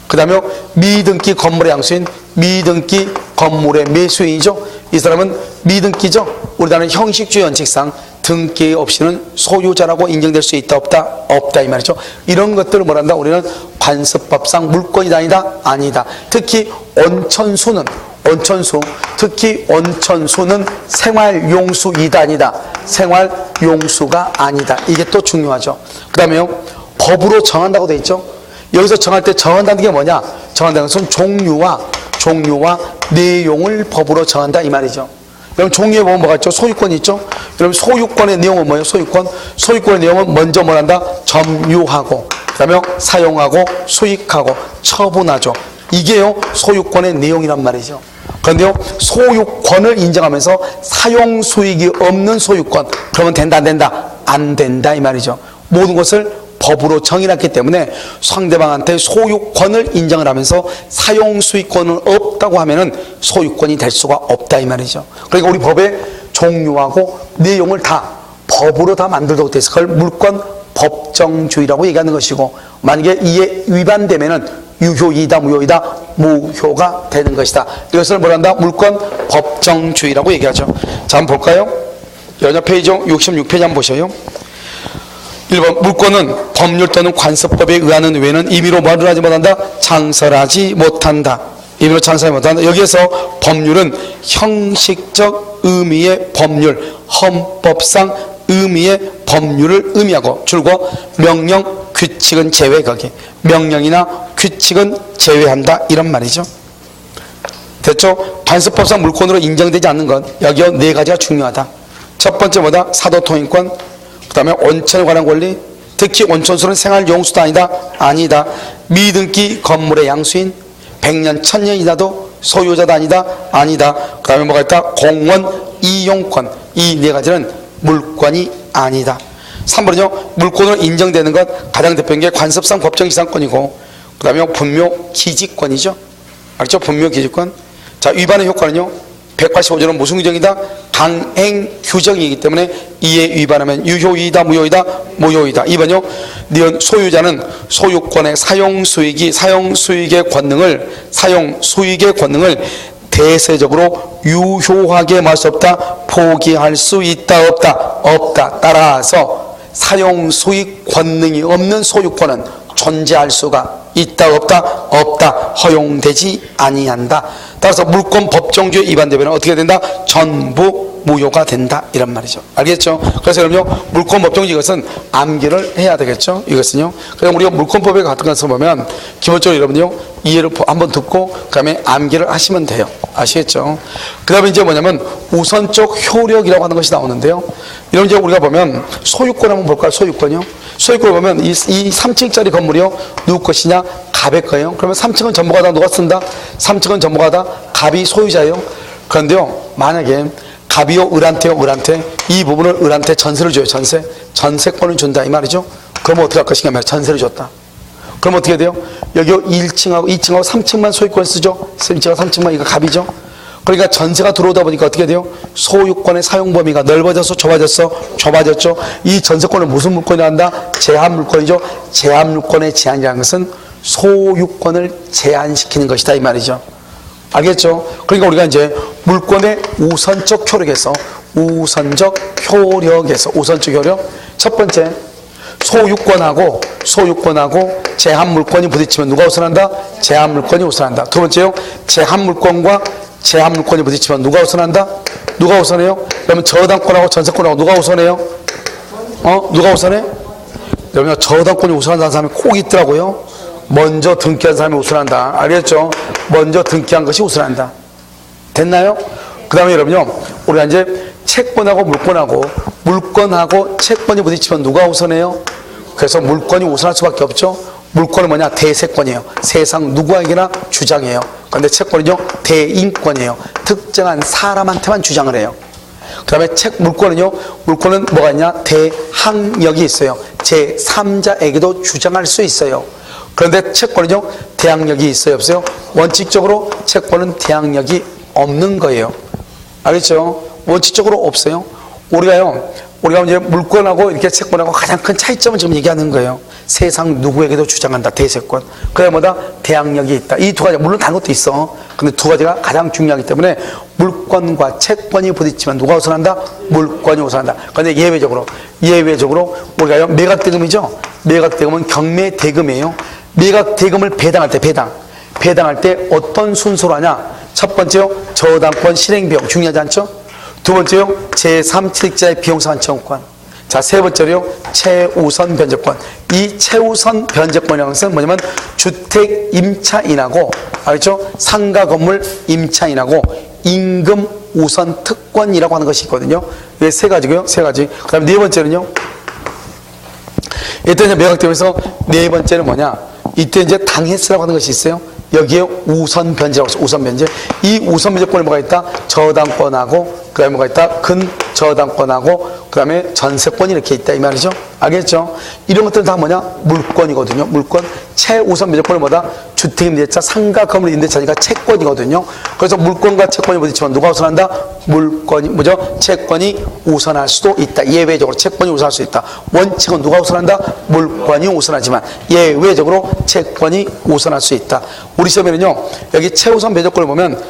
그 다음에 미등기 건물의 양수인 미등기 건물의 매수인이죠. 이 사람은 미등기죠. 우리나라는 형식주의 원칙상 등기 없이는 소유자라고 인정될 수 있다 없다? 없다 이 말이죠. 이런 것들을 뭐란다? 우리는 관습법상 물권이다 아니다? 아니다. 특히 온천수는 특히 온천수는 생활용수이다 아니다? 생활용수가 아니다. 이게 또 중요하죠. 그 다음에요, 법으로 정한다고 돼 있죠. 여기서 정할 때 정한다는 게 뭐냐? 정한다는 것은 종류와 내용을 법으로 정한다 이 말이죠. 여러분 종류에 보면 뭐가 있죠? 소유권이 있죠. 여러분 소유권의 내용은 뭐예요? 소유권의 내용은 먼저 뭐란다? 점유하고, 그 다음에 사용하고, 수익하고, 처분하죠. 이게요 소유권의 내용이란 말이죠. 그런데요, 소유권을 인정하면서 사용 수익이 없는 소유권, 그러면 된다 안 된다? 안 된다 이 말이죠. 모든 것을 법으로 정의했기 때문에 상대방한테 소유권을 인정을 하면서 사용 수익권은 없다고 하면은 소유권이 될 수가 없다 이 말이죠. 그러니까 우리 법의 종류하고 내용을 다 법으로 다 만들도록 돼서 그걸 물권 법정주의라고 얘기하는 것이고, 만약에 이에 위반되면은 유효이다 무효이다? 무효가 되는 것이다. 이것을 뭐란다? 물권 법정주의라고 얘기하죠. 자, 한번 볼까요? 여기 페이지 66페이지 한번 보셔요. 1번, 물권은 법률 또는 관습법에 의하는 외에는 임의로 뭐를 하지 못한다? 창설하지 못한다. 임의로 창설하지 못한다. 여기에서 법률은 형식적 의미의 법률, 헌법상 의미의 법률을 의미하고, 줄고 명령, 규칙은 제외. 거기 명령이나 규칙은 제외한다 이런 말이죠. 됐죠? 관습법상 물권으로 인정되지 않는 것, 여기 네 가지가 중요하다. 첫 번째 뭐다? 사도통행권. 그 다음에 온천에 관한 권리, 특히 온천수는 생활용수도 아니다? 아니다. 미등기 건물의 양수인, 100년 1000년이 지나도 소유자도 아니다? 아니다. 그 다음에 뭐가 있다? 공원 이용권. 이 네 가지는 물권이 아니다. 3번은요, 물권으로 인정되는 것 가장 대표적인 게 관습상 법정지상권이고, 그 다음에 분묘기지권이죠. 알죠? 분묘기지권. 자, 위반의 효과는요, 185조는 무슨 규정이다? 강행 규정이기 때문에 이에 위반하면 유효이다 무효이다? 무효이다. 2번요, 니은 소유자는 소유권의 사용수익의 권능을 대세적으로 유효하게 말할 수 없다? 포기할 수 있다 없다? 없다. 따라서 사용수익 권능이 없는 소유권은 존재할 수가 있다 없다? 없다. 허용되지 아니한다. 따라서 물권 법정주의 위반되면 어떻게 된다? 전부 무효가 된다 이런 말이죠. 알겠죠? 그래서 그럼요, 물권 법정주의 이것은 암기를 해야 되겠죠. 이것은요. 그럼 우리가 물권법에 같은 것을 보면 기본적으로 여러분요, 이해를 한번 듣고 그 다음에 암기를 하시면 돼요. 아시겠죠? 그 다음에 이제 뭐냐면 우선적 효력이라고 하는 것이 나오는데요. 이런 이제 우리가 보면 소유권 한번 볼까요? 소유권이요. 소유권을 보면 이 3층짜리 건물이요, 누구 것이냐? 갑의 거예요. 그러면 3층은 전부가 다 누가 쓴다? 3층은 전부가 다 갑이 소유자예요. 그런데요, 만약에 갑이요, 을한테 이 부분을 을한테 전세를 줘요. 전세권을 준다 이 말이죠. 그러면 어떻게 할 것인가 말이야. 전세를 줬다. 그럼 어떻게 돼요? 여기 1층하고 2층하고 3층만 소유권 쓰죠. 1층하고 3층만 이거 갑이죠. 그러니까 전세가 들어오다 보니까 어떻게 돼요? 소유권의 사용 범위가 넓어졌어, 좁아졌죠. 이 전세권을 무슨 물권이 한다? 제한 물권이죠. 제한 물권의 제한이라는 것은 소유권을 제한시키는 것이다 이 말이죠. 알겠죠? 그러니까 우리가 이제 물권의 우선적 효력에서 첫 번째, 소유권하고 제한 물권이 부딪히면 누가 우선한다? 제한 물권이 우선한다. 두 번째요, 제한 물권과 제한 물권이 부딪히면 누가 우선한다? 누가 우선해요? 그러면 저당권하고 전세권하고 누가 우선해요? 누가 우선해? 여러분, 저당권이 우선한다는 사람이 꼭 있더라고요. 먼저 등기한 사람이 우선한다. 알겠죠? 먼저 등기한 것이 우선한다. 됐나요? 그 다음에 여러분요, 우리가 이제 채권하고 물권하고 채권이 부딪히면 누가 우선해요? 그래서 물권이 우선할 수밖에 없죠. 물권은 뭐냐? 대세권이에요. 세상 누구에게나 주장해요. 그런데 채권은요, 대인권이에요. 특정한 사람한테만 주장을 해요. 그 다음에 물권은 뭐가 있냐? 대항력이 있어요. 제3자에게도 주장할 수 있어요. 그런데 채권은요, 대항력이 있어요, 없어요? 원칙적으로 채권은 대항력이 없는 거예요. 알겠죠? 원칙적으로 없어요. 우리가 이제 물권하고 이렇게 채권하고 가장 큰 차이점을 지금 얘기하는 거예요. 세상 누구에게도 주장한다. 대세권. 그게 뭐다? 대항력이 있다. 이 두 가지, 물론 다른 것도 있어. 근데 두 가지가 가장 중요하기 때문에 물권과 채권이 부딪히면 누가 우선한다? 물권이 우선한다. 그런데 예외적으로 우리가 매각대금이죠. 매각대금은 경매대금이에요. 매각대금을 배당할 때 어떤 순서로 하냐? 첫 번째요, 저당권 실행비용 중요하지 않죠? 두 번째요, 제3취득자의 비용상환청구권. 자, 세 번째로요, 최우선 변제권. 이 최우선 변제권이라는 것은 뭐냐면 주택 임차인하고, 알겠죠? 상가 건물 임차인하고 임금 우선 특권이라고 하는 것이 있거든요. 이게 세 가지고요, 세 가지. 그 다음에 네 번째는요, 이때 이제 매각되면서 네 번째는 뭐냐? 이때 이제 당해스라고 하는 것이 있어요. 여기에 우선 변제라고 해서 우선 변제. 이 우선 변제권에 뭐가 있다? 저당권하고, 그 다음에 뭐가 있다? 근저당권하고, 그 다음에 전세권이 이렇게 있다. 이 말이죠. 알겠죠? 이런 것들은 다 뭐냐? 물권이거든요. 물권. 최우선 변제권은 뭐다? 주택임대차, 상가 건물 임대차니까 채권이거든요. 그래서 물권과 채권이 부딪히면 누가 우선한다? 물권이, 채권이 우선할 수도 있다. 예외적으로 채권이 우선할 수 있다. 원칙은 누가 우선한다? 물권이 우선하지만 예외적으로 채권이 우선할 수 있다. 우리 시험에는요, 여기 최우선 변제권을 보면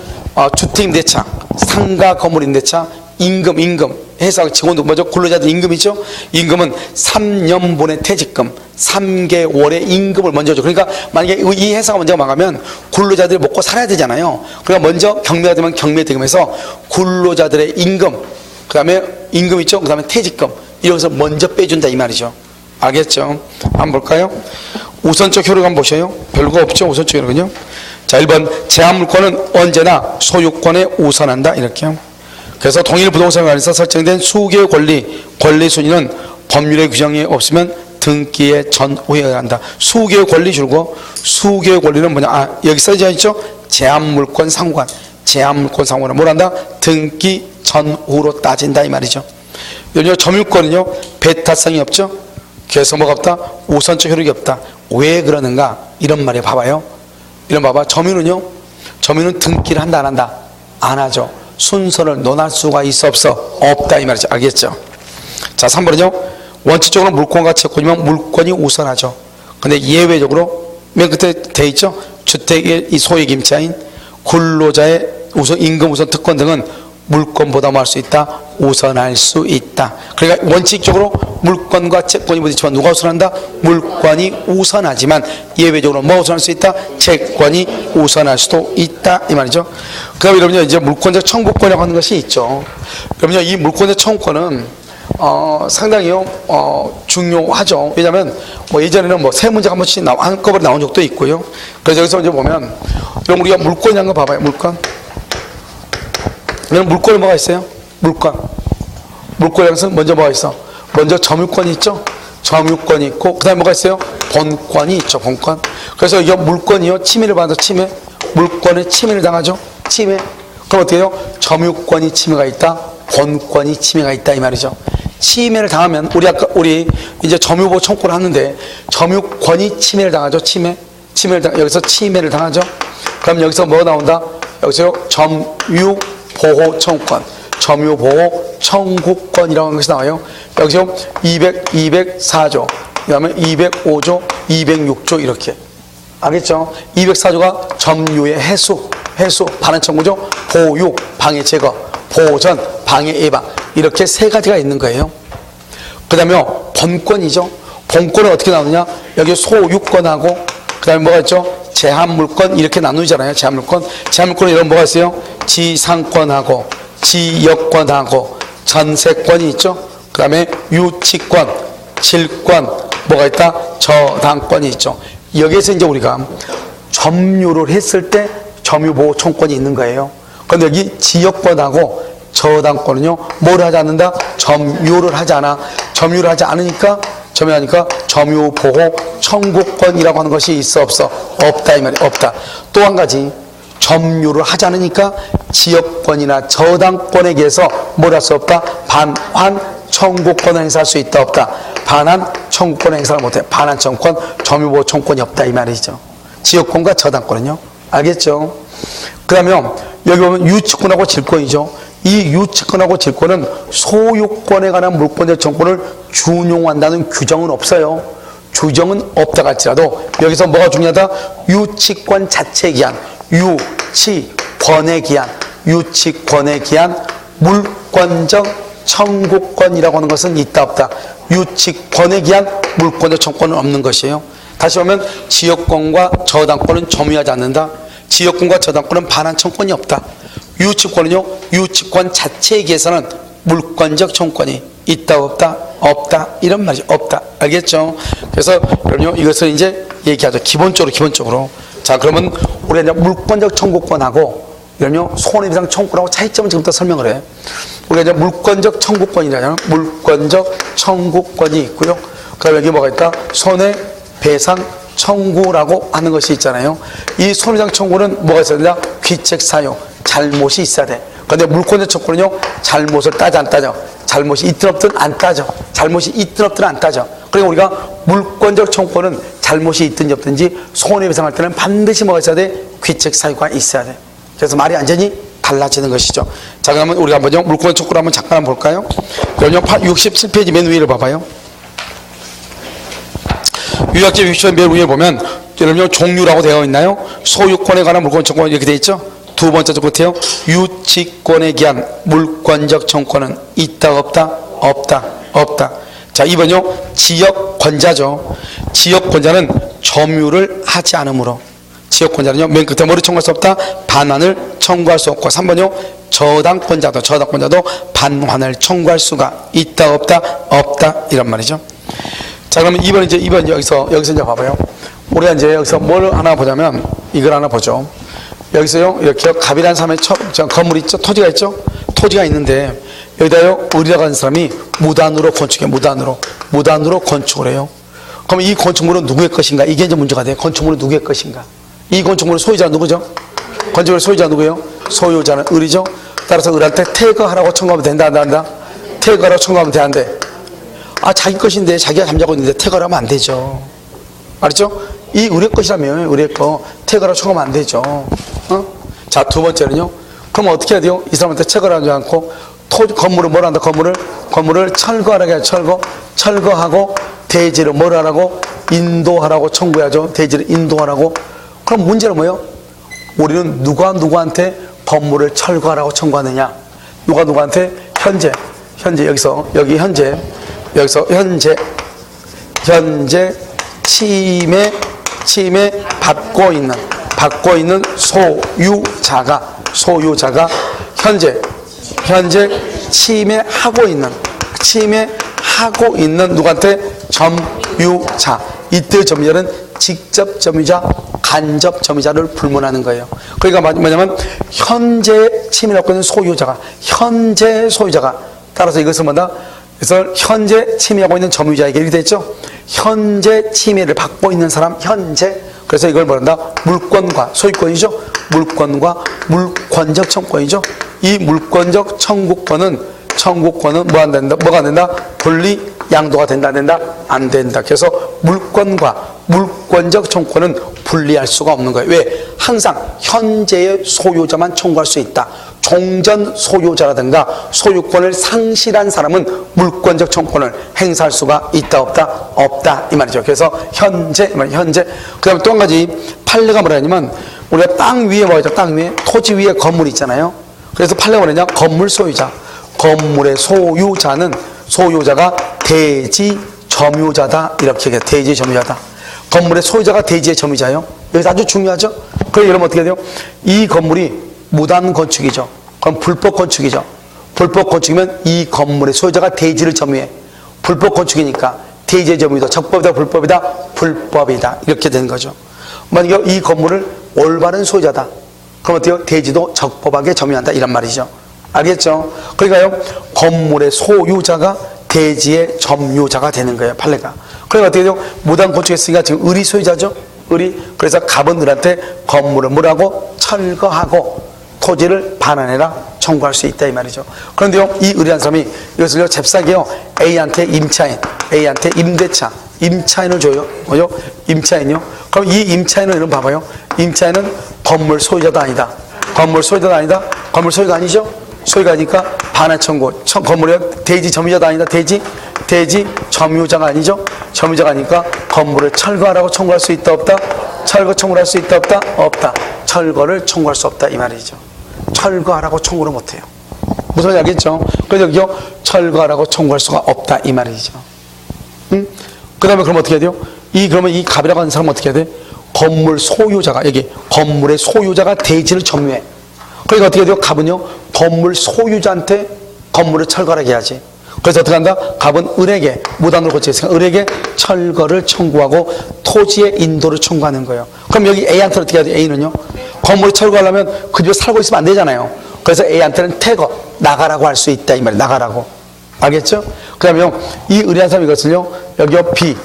주택임대차, 상가 건물 임대차, 임금 회사 직원도 근로자들 임금이죠. 임금은 3년분의 퇴직금, 3개월의 임금을 먼저 줘. 그러니까 만약에 이 회사가 먼저 망하면 근로자들이 먹고 살아야 되잖아요. 그러니까 먼저 경매가 되면 경매대금에서 근로자들의 임금, 그 다음에 임금 있죠. 그 다음에 퇴직금, 이런 것을 먼저 빼준다 이 말이죠. 알겠죠? 한번 볼까요? 우선적 효력을 한번 보셔요. 별거 없죠, 우선적 효력은요. 자, 1번 제한물권은 언제나 소유권에 우선한다 이렇게요. 그래서 동일 부동산 관련해서 설정된 수개의 권리 순위는 법률의 규정이 없으면 등기에 전후해야 한다. 수개의 권리 줄고, 수개의 권리는 뭐냐? 여기 써져 있죠? 제한물권 상관. 제한물권 상관은 뭘 한다? 등기 전후로 따진다 이 말이죠. 여기요, 점유권은요, 배타성이 없죠? 그래서 뭐가 없다? 우선적 효력이 없다. 왜 그러는가? 이런 말에 봐봐요. 이런 봐봐. 점유는요, 점유는 등기를 한다 안 한다? 안 하죠. 순서를 논할 수가 있어 없어? 없다 이 말이죠. 알겠죠? 자, 3번은요, 원칙적으로 물권과 채권이면 물권이 우선하죠. 근데 예외적으로 맨 끝에 돼 있죠? 주택의 이 소액 임차인, 근로자의 우선 임금 우선 특권 등은 물권보다 뭐 할 수 있다? 우선할 수 있다. 그러니까 원칙적으로 물권과 채권이 부딪히면 누가 우선한다? 물권이 우선하지만 예외적으로 뭐 우선할 수 있다? 채권이 우선할 수도 있다 이 말이죠. 그다음에 여러분요, 이제 물권적 청구권이라고 하는 것이 있죠. 여러분요, 이 물권적 청구권은 상당히요 중요하죠. 왜냐하면 뭐 예전에는 뭐 세 문제가 한 번씩 한꺼번에 나온 적도 있고요. 그래서 여기서 이제 보면 그럼 우리가 물권이라는 거 봐봐요. 물권. 물권에 뭐가 있어요? 물권에 서 먼저 뭐가 있어? 먼저 점유권이 있죠? 점유권이 있고, 그 다음에 뭐가 있어요? 본권이 있죠, 본권. 그래서 이게 물권이요, 침해를 받아서 물권에 침해를 당하죠? 침해. 그럼 어떻게 해요? 점유권이 침해가 있다, 본권이 침해가 있다, 이 말이죠. 침해를 당하면, 우리 이제 점유보호 청구를 하는데, 점유권이 침해를 당하죠, 여기서 침해를 당하죠? 그럼 여기서 뭐가 나온다? 여기서 점유보호 청구권, 점유보호 청구권이라고 하는 것이 나와요. 여기서 204조, 그 다음에 205조, 206조 이렇게. 알겠죠? 204조가 점유의 해수, 반환 청구죠. 보유, 방해 제거, 보전, 방해 예방. 이렇게 세 가지가 있는 거예요. 그 다음에 본권이죠. 본권은 어떻게 나누냐? 여기 소유권하고, 그 다음에 뭐가 있죠? 제한물권 이렇게 나누잖아요. 제한물권은 이런 뭐가 있어요? 지상권하고 지역권하고 전세권이 있죠. 그 다음에 유치권, 질권, 뭐가 있다? 저당권이 있죠. 여기에서 이제 우리가 점유를 했을 때 점유보호 청구권이 있는 거예요. 그런데 여기 지역권하고 저당권은요, 뭘 하지 않는다? 점유를 하지 않아. 점유를 하지 않으니까, 점유하니까 점유보호 청구권이라고 하는 것이 있어, 없어? 없다, 이 말이야. 없다. 또 한 가지, 점유를 하지 않으니까 지역권이나 저당권에 대해서 뭘 할 수 없다? 반환 청구권을 행사할 수 있다, 없다? 반환 청구권을 행사를 못해. 반환 청구권, 점유보호 청구권이 없다, 이 말이죠. 지역권과 저당권은요. 알겠죠? 그 다음에 여기 보면 유치권하고 질권이죠. 이 유치권하고 질권은 소유권에 관한 물권적 청구권을 준용한다는 규정은 없어요. 규정은 없다 할지라도 여기서 뭐가 중요하다? 유치권 자체 기한, 유치권에 기한, 유치권에 기한 물권적 청구권이라고 하는 것은 있다 없다? 유치권에 기한 물권적 청구권은 없는 것이에요. 다시 보면 지역권과 저당권은 점유하지 않는다. 지역권과 저당권은 반환 청구권이 없다. 유치권은요, 유치권 자체에 기해서는 물권적 청구권이 있다 없다? 없다, 이런 말이죠. 없다. 알겠죠? 그래서 여러분요, 이것을 이제 얘기하죠. 기본적으로. 자, 그러면 우리가 이제 물권적 청구권하고 여러분요, 손해배상 청구권하고 차이점을 지금부터 설명을 해. 우리가 이제 물권적 청구권이라잖아요. 물권적 청구권이 있고요. 그다음에 여기 뭐가 있다? 손해배상 청구라고 하는 것이 있잖아요. 이 손해배상 청구는 뭐가 있어야 되냐? 귀책 사유, 잘못이 있어야 돼. 그런데 물권적 청구는요, 잘못을 따져 안 따져? 잘못이 있든 없든 안 따져. 잘못이 있든 없든 안 따져. 그러니까 우리가 물권적 청구는 잘못이 있든지 없든지 손해배상할 때는 반드시 뭐가 있어야 돼? 귀책 사유가 있어야 돼. 그래서 말이 완전히 달라지는 것이죠. 자, 그러면 우리가 한번요, 물권적 청구를 한번 잠깐 볼까요? 그럼요, 67페이지 맨 위를 봐봐요. 유약제 60편 맨 위에 보면 여러분요, 종류라고 되어 있나요? 소유권에 관한 물권 청구권 이렇게 되어 있죠? 두 번째 끝에요. 유치권에 기한 물권적 청구권은 있다 없다? 없다. 없다. 자, 2번요. 지역권자죠. 지역권자는 점유를 하지 않으므로 지역권자는요, 맨 끝에 뭐를 청구할 수 없다? 반환을 청구할 수 없고. 3번요. 저당권자도 반환을 청구할 수가 있다 없다? 없다. 이런 말이죠. 자, 그러면 2번 여기서 이제 봐봐요. 우리가 이제 여기서 뭘 하나 보자면 이걸 하나 보죠. 여기서요, 이렇게 갑이라는 사람의 건물이 있죠? 토지가 있죠? 토지가 있는데 여기다요, 의리라고 하는 사람이 무단으로 건축해. 무단으로 건축을 해요. 그럼 이 건축물은 누구의 것인가? 이게 이제 문제가 돼요. 건축물은 누구의 것인가? 이 건축물의 소유자 누구죠? 건축물의 소유자 누구예요? 소유자는 의리죠? 따라서 의리한테 퇴거하라고 청구하면 된다, 안 된다? 퇴거하라고 청구하면 돼, 안 돼? 아, 자기 것인데 자기가 잠자고 있는데 퇴거를 하면 안 되죠. 알았죠? 이 의뢰 것이라면 의뢰 거 퇴거라고 청구하면 안 되죠. 자, 두 번째는요. 그럼 어떻게 해야 돼요? 이 사람한테 퇴거를 하지 않고 건물을 뭘 한다? 건물을 철거하라고 해야 철거하고 대지를 뭘 하라고? 인도하라고 청구해야죠. 대지를 인도하라고. 그럼 문제는 뭐예요? 우리는 누구한테 건물을 철거하라고 청구하느냐? 누구한테? 현재 여기서 침해 받고 있는 소유자가 현재 침해하고 있는 누구한테? 점유자. 이때 점유자는 직접 점유자, 간접 점유자를 불문하는 거예요. 그러니까 뭐냐면 현재 침해받고 있는 현재 소유자가 따라서 이것은 뭐다? 그래서 현재 침해하고 있는 점유자에게 이렇게 됐죠? 현재 침해를 받고 있는 사람, 현재. 그래서 이걸 뭐란다? 물권과 소유권이죠? 물권과 물권적 청구권이죠? 이 물권적 청구권은 뭐가 안 된다? 분리 양도가 된다, 안 된다? 안 된다. 그래서 물권과 물권적 청구권은 분리할 수가 없는 거예요. 왜? 항상 현재의 소유자만 청구할 수 있다. 종전 소유자라든가 소유권을 상실한 사람은 물권적 청구권을 행사할 수가 있다 없다? 없다, 이 말이죠. 그래서 현재. 그 다음에 또 한 가지 판례가 뭐라 하냐면 우리가 땅 위에 뭐가 있죠? 땅 위에 토지 위에 건물이 있잖아요. 그래서 판례가 뭐냐면 건물 소유자, 건물의 소유자가 대지 점유자다, 이렇게 얘기해요. 대지 점유자다. 건물의 소유자가 대지의 점유자예요. 여기서 아주 중요하죠. 그럼 여러분 어떻게 돼요? 이 건물이 무단 건축이죠. 그럼 불법 건축이죠. 불법 건축이면 이 건물의 소유자가 대지를 점유해. 불법 건축이니까 대지의 점유도 적법이다 불법이다? 불법이다. 이렇게 되는 거죠. 만약에 이 건물을 올바른 소유자다. 그럼 어때요? 대지도 적법하게 점유한다 이란 말이죠. 알겠죠? 그러니까요, 건물의 소유자가 대지의 점유자가 되는 거예요. 판례가. 그러니까 어떻게 돼요? 무단 건축했으니까 지금 을이 소유자죠. 을이. 그래서 갑은 을한테 건물을 뭐라고? 철거하고 토지를 반환해라 청구할 수 있다 이 말이죠. 그런데요, 이 을이라는 사람이 이것을요 잽싸게요 A한테 임차인, A한테 임대차, 임차인을 줘요. 뭐죠? 임차인이요. 그럼 이 임차인은 이런 봐봐요. 임차인은 건물 소유자도 아니다. 건물 소유자도 아니다. 건물 소유가 아니죠. 소유가 아니니까 반환 청구. 건물의 대지 점유자도 아니다. 대지 점유자가 아니죠. 점유자가 아니니까 건물을 철거하라고 청구할 수 있다 없다? 철거 청구를 할 수 있다 없다? 없다. 철거를 청구할 수 없다 이 말이죠. 철거하라고 청구를 못해요. 무슨 말인지 알겠죠? 그래서 여기요 철거하라고 청구할 수가 없다 이 말이죠. 응? 그 다음에 그럼 어떻게 해야 돼요? 그러면 이 갑이라고 하는 사람은 어떻게 해야 돼? 건물 소유자가, 여기 건물의 소유자가 대지를 점유해. 그러니까 어떻게 해야 돼요? 갑은요 건물 소유자한테 건물을 철거하게 해야지. 그래서 어떻게 한다? 갑은 을에게 무단으로 거치했으니까 을에게 철거를 청구하고 토지의 인도를 청구하는 거예요. 그럼 여기 A한테 어떻게 해야 돼요? A는요 건물을 철거하려면 그 집에 살고 있으면 안 되잖아요. 그래서 A한테는 퇴거, 나가라고 할 수 있다 이 말이에요. 나가라고. 알겠죠? 그 다음에 이 을이라는 사람이 이것을요 여기요 B,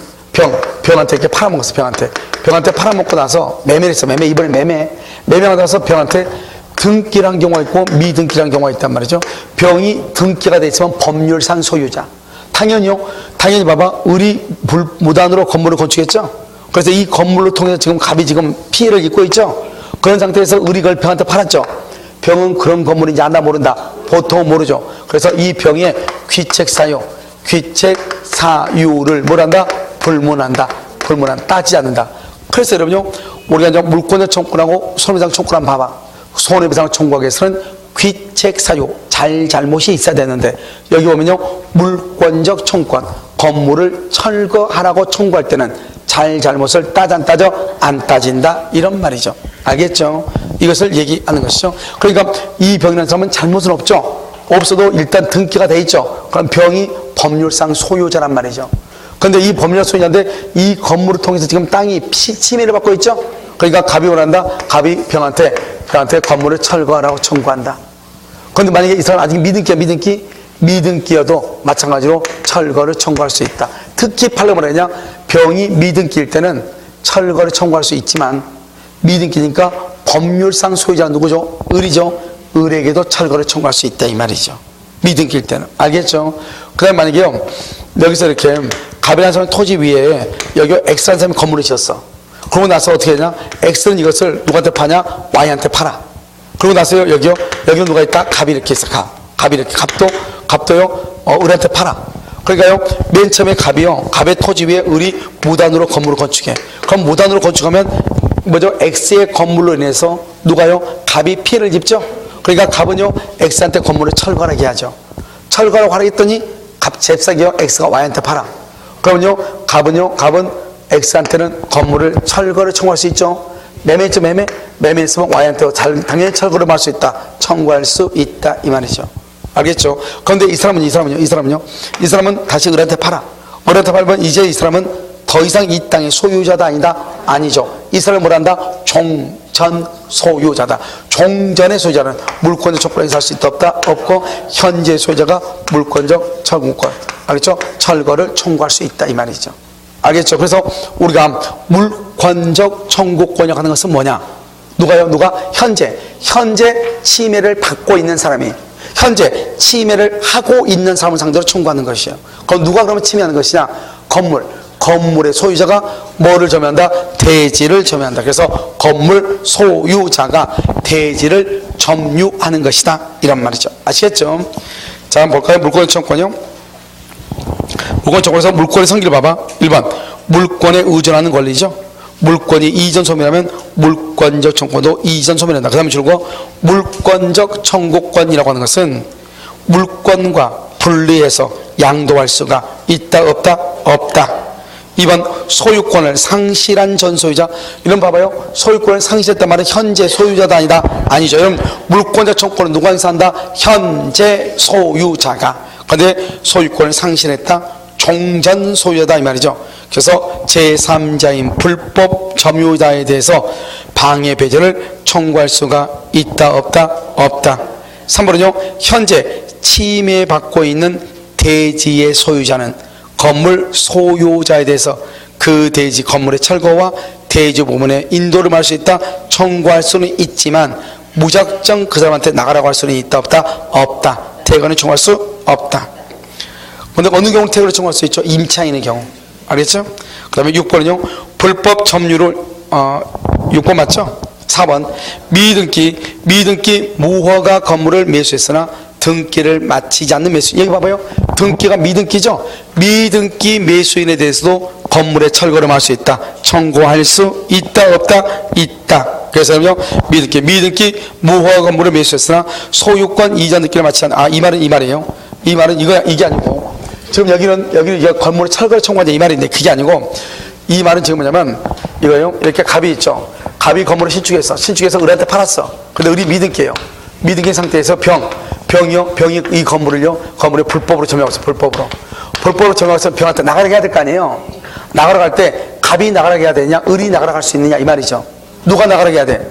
병한테 이렇게 팔아먹었어. 병한테 팔아먹고 나서 매매를 했어. 이번에 매매하고 나서 병한테 등기란 경우가 있고 미등기란 경우가 있단 말이죠. 병이 등기가 돼 있으면 법률상 소유자. 당연히 봐봐. 을이 무단으로 건물을 건축했죠. 그래서 이 건물을 통해서 지금 갑이 지금 피해를 입고 있죠. 그런 상태에서 을이 그걸 병한테 팔았죠. 병은 그런 건물인지 안다 모른다. 보통 모르죠. 그래서 이 병의 귀책사유를 뭘한다? 불문한다. 따지지 않는다. 그래서 여러분요 우리가 이제 물권적 청구하고 손해배상 청구를 한번 봐봐. 손해배상을 청구하기 위해서는 귀책사유, 잘못이 있어야 되는데 여기 보면요 물권적 청구권, 건물을 철거하라고 청구할 때는 잘못을 안 따진다 이런 말이죠. 알겠죠? 이것을 얘기하는 것이죠. 그러니까 이 병이라는 사람은 잘못은 없어도 일단 등기가 돼 있죠. 그럼 병이 법률상 소유자란 말이죠. 그런데 이 법률 소유자인데 이 건물을 통해서 지금 땅이 침해를 받고 있죠. 그러니까 갑이 원한다. 갑이 병한테 건물을 철거하라고 청구한다. 그런데 만약에 이 사람 아직 미등기여도 마찬가지로 철거를 청구할 수 있다. 특히 판례가 뭐냐? 병이 미등기일 때는 철거를 청구할 수 있지만 미등기니까 법률상 소유자는 누구죠? 을이죠. 을에게도 철거를 청구할 수 있다 이 말이죠. 미등기일 때는. 알겠죠? 그 다음에 만약에요 여기서 이렇게 갑이라는 사람이 토지 위에 여기 X라는 사람이 건물을 지었어. 그러고 나서 어떻게 하냐? X는 이것을 누구한테 파냐? Y한테 팔아. 그러고 나서 여기는 누가 있다? 갑이 이렇게 있어. 갑이 이렇게. 갑도요 을한테 팔아. 그러니까요 맨 처음에 갑의 토지 위에 을이 무단으로 건물을 건축해. 그럼 무단으로 건축하면 뭐죠? X의 건물로 인해서 누가요? 갑이 피해를 입죠. 그러니까 갑은요 X한테 건물을 철거하게 하죠. 철거하라고 하겠더니 갑 잽싸게요 X가 Y한테 팔아. 그러면요 갑은 X한테는 건물을 철거를 청구할 수 있죠. 매매했죠. 매매했으면 Y한테 당연히 철거를 받을 수 있다. 청구할 수 있다 이 말이죠. 알겠죠? 그런데 이 사람은 다시 을한테 팔아. 을한테 팔면 이제 이 사람은 더 이상 이 땅의 소유자다 아니다? 아니죠. 이 사람은 뭐란다? 종전 소유자다. 종전의 소유자는 물권적 청구권에서 할 수 있다 없다? 없고 현재 소유자가 물권적 청구권. 알겠죠? 철거를 청구할 수 있다 이 말이죠. 알겠죠? 그래서 우리가 물권적 청구권이라고 하는 것은 뭐냐? 누가 현재 침해를 받고 있는 사람이 현재 침해를 하고 있는 사람을 상대로 청구하는 것이에요. 그럼 누가 그러면 침해하는 것이냐? 건물의 소유자가 뭐를 점유한다? 대지를 점유한다. 그래서 건물 소유자가 대지를 점유하는 것이다 이런 말이죠. 아시겠죠? 자, 한번 볼까요? 물권의 청구권이요. 물권 청구에서 물권의 성질을 봐봐. 1번 물권에 의존하는 권리죠. 물권이 이전 소멸하면 물권적 청구권도 이전 소멸한다. 그 다음에 줄고 물권적 청구권이라고 하는 것은 물권과 분리해서 양도할 수가 있다 없다? 없다. 2번 소유권을 상실한 전 소유자. 이런 봐봐요. 소유권을 상실했단 말은 현재 소유자다 아니다? 아니죠. 여러분 물권적 청구권은 누가 행사한다? 현재 소유자가. 그런데 소유권을 상실했다? 종전 소유자다 이 말이죠. 그래서 제3자인 불법 점유자에 대해서 방해 배제를 청구할 수가 있다 없다? 없다. 3번은요, 현재 침해받고 있는 대지의 소유자는 건물 소유자에 대해서 그 대지 건물의 철거와 대지 부분에 인도를 말할 수 있다, 청구할 수는 있지만 무작정 그 사람한테 나가라고 할 수는 있다 없다? 없다. 퇴거는 청구할 수 없다. 근데 어느 경우 퇴거를 청구할 수 있죠? 임차인의 경우. 알겠죠? 그 다음에 6번은요, 불법 점유를 6번 맞죠? 4번 미등기 무허가 건물을 매수했으나 등기를 마치지 않는 매수. 여기 봐봐요. 등기가 미등기죠. 미등기 매수인에 대해서도 건물의 철거를 할 수 있다, 청구할 수 있다 없다? 있다. 그래서요, 미등기 무허가 건물을 매수했으나 소유권 이전 등기를 마치지 않는, 이 말은 이 말이에요. 이 말은 이게 아니고, 지금 여기는 건물의 철거를 청구하자 이 말인데, 그게 아니고, 이 말은 지금 뭐냐면 이거예요. 이렇게 갑이 있죠. 갑이 건물을 신축해서 을한테 팔았어. 근데 을이 미등기예요. 미등기 상태에서 병이 이 건물을 불법으로 점유하고 있어. 불법으로 점유하고 있어. 병한테 나가라고 해야 될 거 아니에요. 나가러 갈 때 갑이 나가라고 해야 되냐, 을이 나가라고 할 수 있느냐 이 말이죠. 누가 나가라고 해야 돼?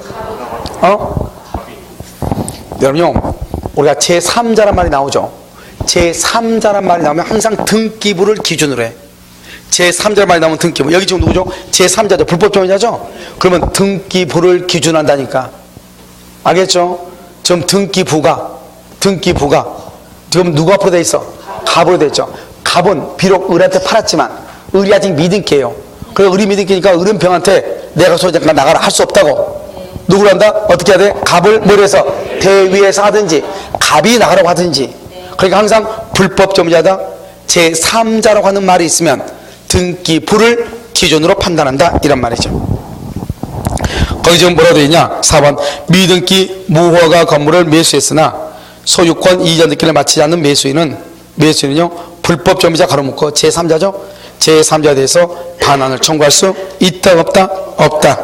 여러분요, 우리가 제3자란 말이 나오죠. 제3자란 말이 나오면 항상 등기부를 기준으로 해. 제3자란 말이 나오면 등기부. 여기 지금 누구죠? 제3자죠. 불법 점유자죠. 그러면 등기부를 기준한다니까. 알겠죠? 지금 등기부가 지금 누구 앞으로 돼 있어? 갑으로 돼 있죠. 갑은 비록 을한테 팔았지만 을이 아직 미등기예요. 그래서 을이 미등기니까 을은 병한테 내가 소유자니까 나가라 할 수 없다고. 누구를 한다? 어떻게 해야 돼? 갑을 뭘 해서 대위에서 하든지 갑이 나가라고 하든지. 그러니까 항상 불법 점유자다, 제3자라고 하는 말이 있으면 등기부를 기준으로 판단한다 이란 말이죠. 거기 지금 뭐라고 되어 있냐? 4번 미등기 무허가 건물을 매수했으나 소유권 이전 등기를 마치지 않는 매수인은요 불법 점유자 가로묶고 제3자죠. 제3자에 대해서 반환을 청구할 수 있다 없다? 없다.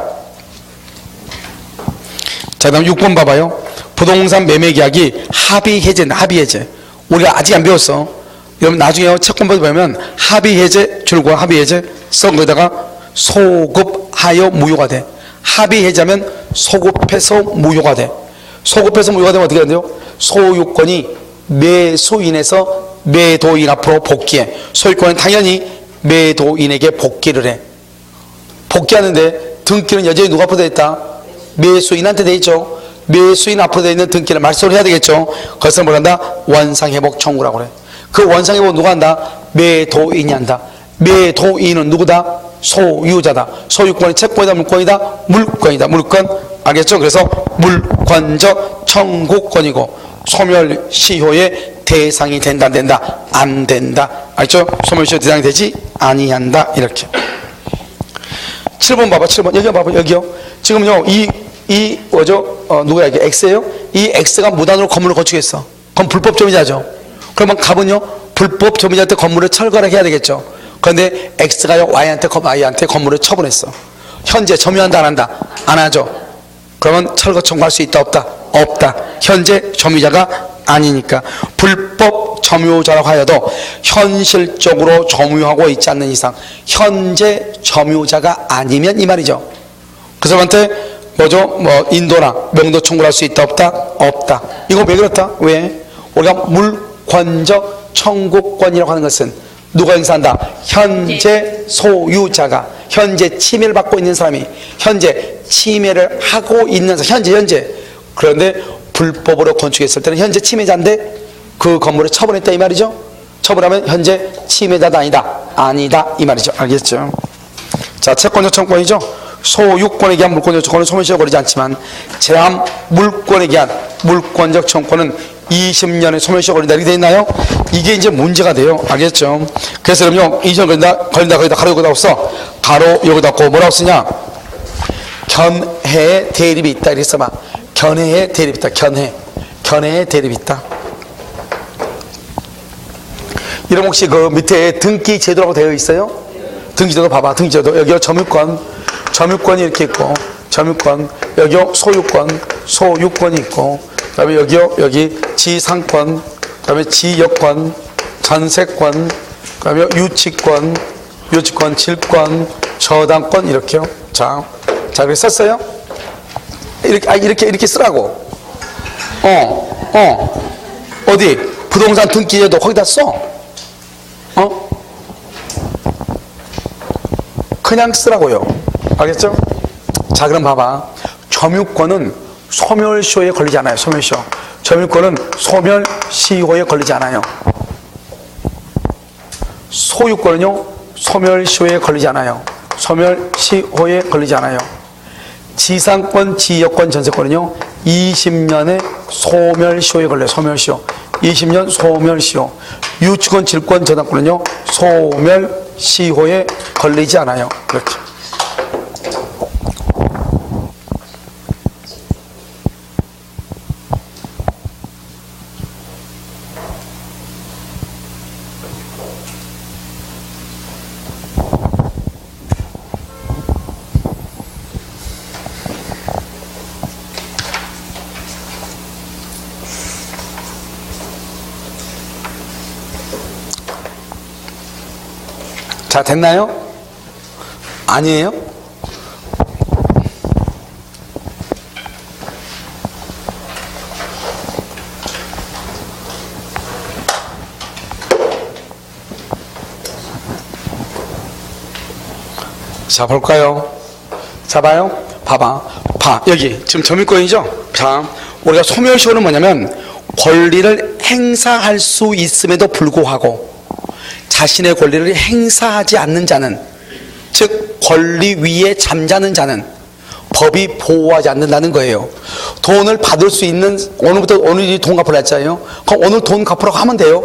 자, 다음 6번 봐봐요. 부동산 매매 계약이 합의 해제. 우리가 아직 안 배웠어. 여러분 나중에 채권법에 보면 합의 해제 줄과 합의 해제 써. 거기다가 소급하여 무효가 돼. 합의 해제하면 소급해서 무효가 돼. 소급해서 무효가 되면 어떻게 돼요? 소유권이 매수인에서 매도인 앞으로 복귀해. 소유권은 당연히 매도인에게 복귀를 해. 복귀하는데 등기는 여전히 누가 앞으로 돼 있다? 매수인한테 돼 있죠. 매수인 앞으로 돼 있는 등기를 말소를 해야 되겠죠. 그것을 뭘 한다? 원상회복 청구라고 그래. 그 원상회복 누가 한다? 매도인이 한다. 매도인은 누구다? 소유자다. 소유권이 채권이다 물권이다? 물권이다. 물권. 알겠죠? 그래서 물권적 청구권이고 소멸시효의 대상이 된다 안 된다. 알죠? 소멸시효 대상이 되지 아니한다. 이렇게. 7번 봐봐. 7번 여기 봐봐. 여기요. 지금요 누구야 이게? X예요? 이 X가 무단으로 건물을 건축했어. 그럼 불법 점유자죠. 그러면 갑은요 불법 점유자한테 건물을 철거를 해야 되겠죠. 그런데 X가요 Y한테 건물을 처분했어. 현재 점유한다 안 한다? 안 하죠. 그러면 철거 청구할 수 있다 없다? 없다. 현재 점유자가 아니니까. 불법 점유자라고 하여도 현실적으로 점유하고 있지 않는 이상 현재 점유자가 아니면 이 말이죠. 그 사람한테 인도나 명도 청구할 수 있다 없다? 없다. 이거 왜 그렇다? 왜? 우리가 물권적 청구권이라고 하는 것은 누가 행사한다? 현재 소유자가, 현재 침해를 받고 있는 사람이, 현재 침해를 하고 있는 사람, 현재. 그런데 불법으로 건축했을 때는 현재 침해자인데 그 건물을 처분했다 이 말이죠. 처분하면 현재 침해자다 아니다 이 말이죠. 알겠죠? 자, 채권적 청구권이죠. 소유권에 기한 물권적 청구권은 소멸시효 걸리지 않지만 제한 물권에 기한 물권적 청구권은 20년의 소멸시효 걸린다 이렇게 돼 있나요? 이게 이제 문제가 돼요. 알겠죠? 그래서 그럼요 20년 걸린다 거기다 가로 여기다 없어. 가로 여기다 없고 뭐라고 쓰냐? 견해의 대립이 있다 이렇게 써봐. 견해의 대립이 있다. 견해의 대립이 있다. 이런 혹시 그 밑에 등기 제도라고 되어 있어요? 등기 제도 봐봐. 등기 제도 여기요 점유권이 이렇게 있고 점유권, 여기요 소유권이 있고, 그 다음에 여기 지상권, 그 다음에 지역권, 전세권, 그러면 유치권, 질권, 저당권 이렇게요. 자, 그렇게 썼어요? 이렇게 쓰라고. 어디? 부동산 등기에도 거기다 써. 그냥 쓰라고요. 알겠죠? 자, 그럼 봐봐. 점유권은 소멸시효에 걸리지 않아요. 소멸시효. 점유권은 소멸시효에 걸리지 않아요. 소유권은요, 소멸시효에 걸리지 않아요. 소멸시효에 걸리지 않아요. 지상권, 지역권, 전세권은요, 20년의 소멸시효에 걸려요. 소멸시효. 20년 소멸시효. 유치권, 질권, 저당권은요, 소멸시효에 걸리지 않아요. 그렇죠. 자, 됐나요? 아니에요? 자, 볼까요? 자, 봐요. 여기 지금 점유권이죠? 자, 우리가 소멸시효는 뭐냐면 권리를 행사할 수 있음에도 불구하고 자신의 권리를 행사하지 않는 자는, 즉 권리 위에 잠자는 자는 법이 보호하지 않는다는 거예요. 돈을 받을 수 있는, 오늘이 돈 갚으라 했잖아요. 그럼 오늘 돈 갚으라고 하면 돼요.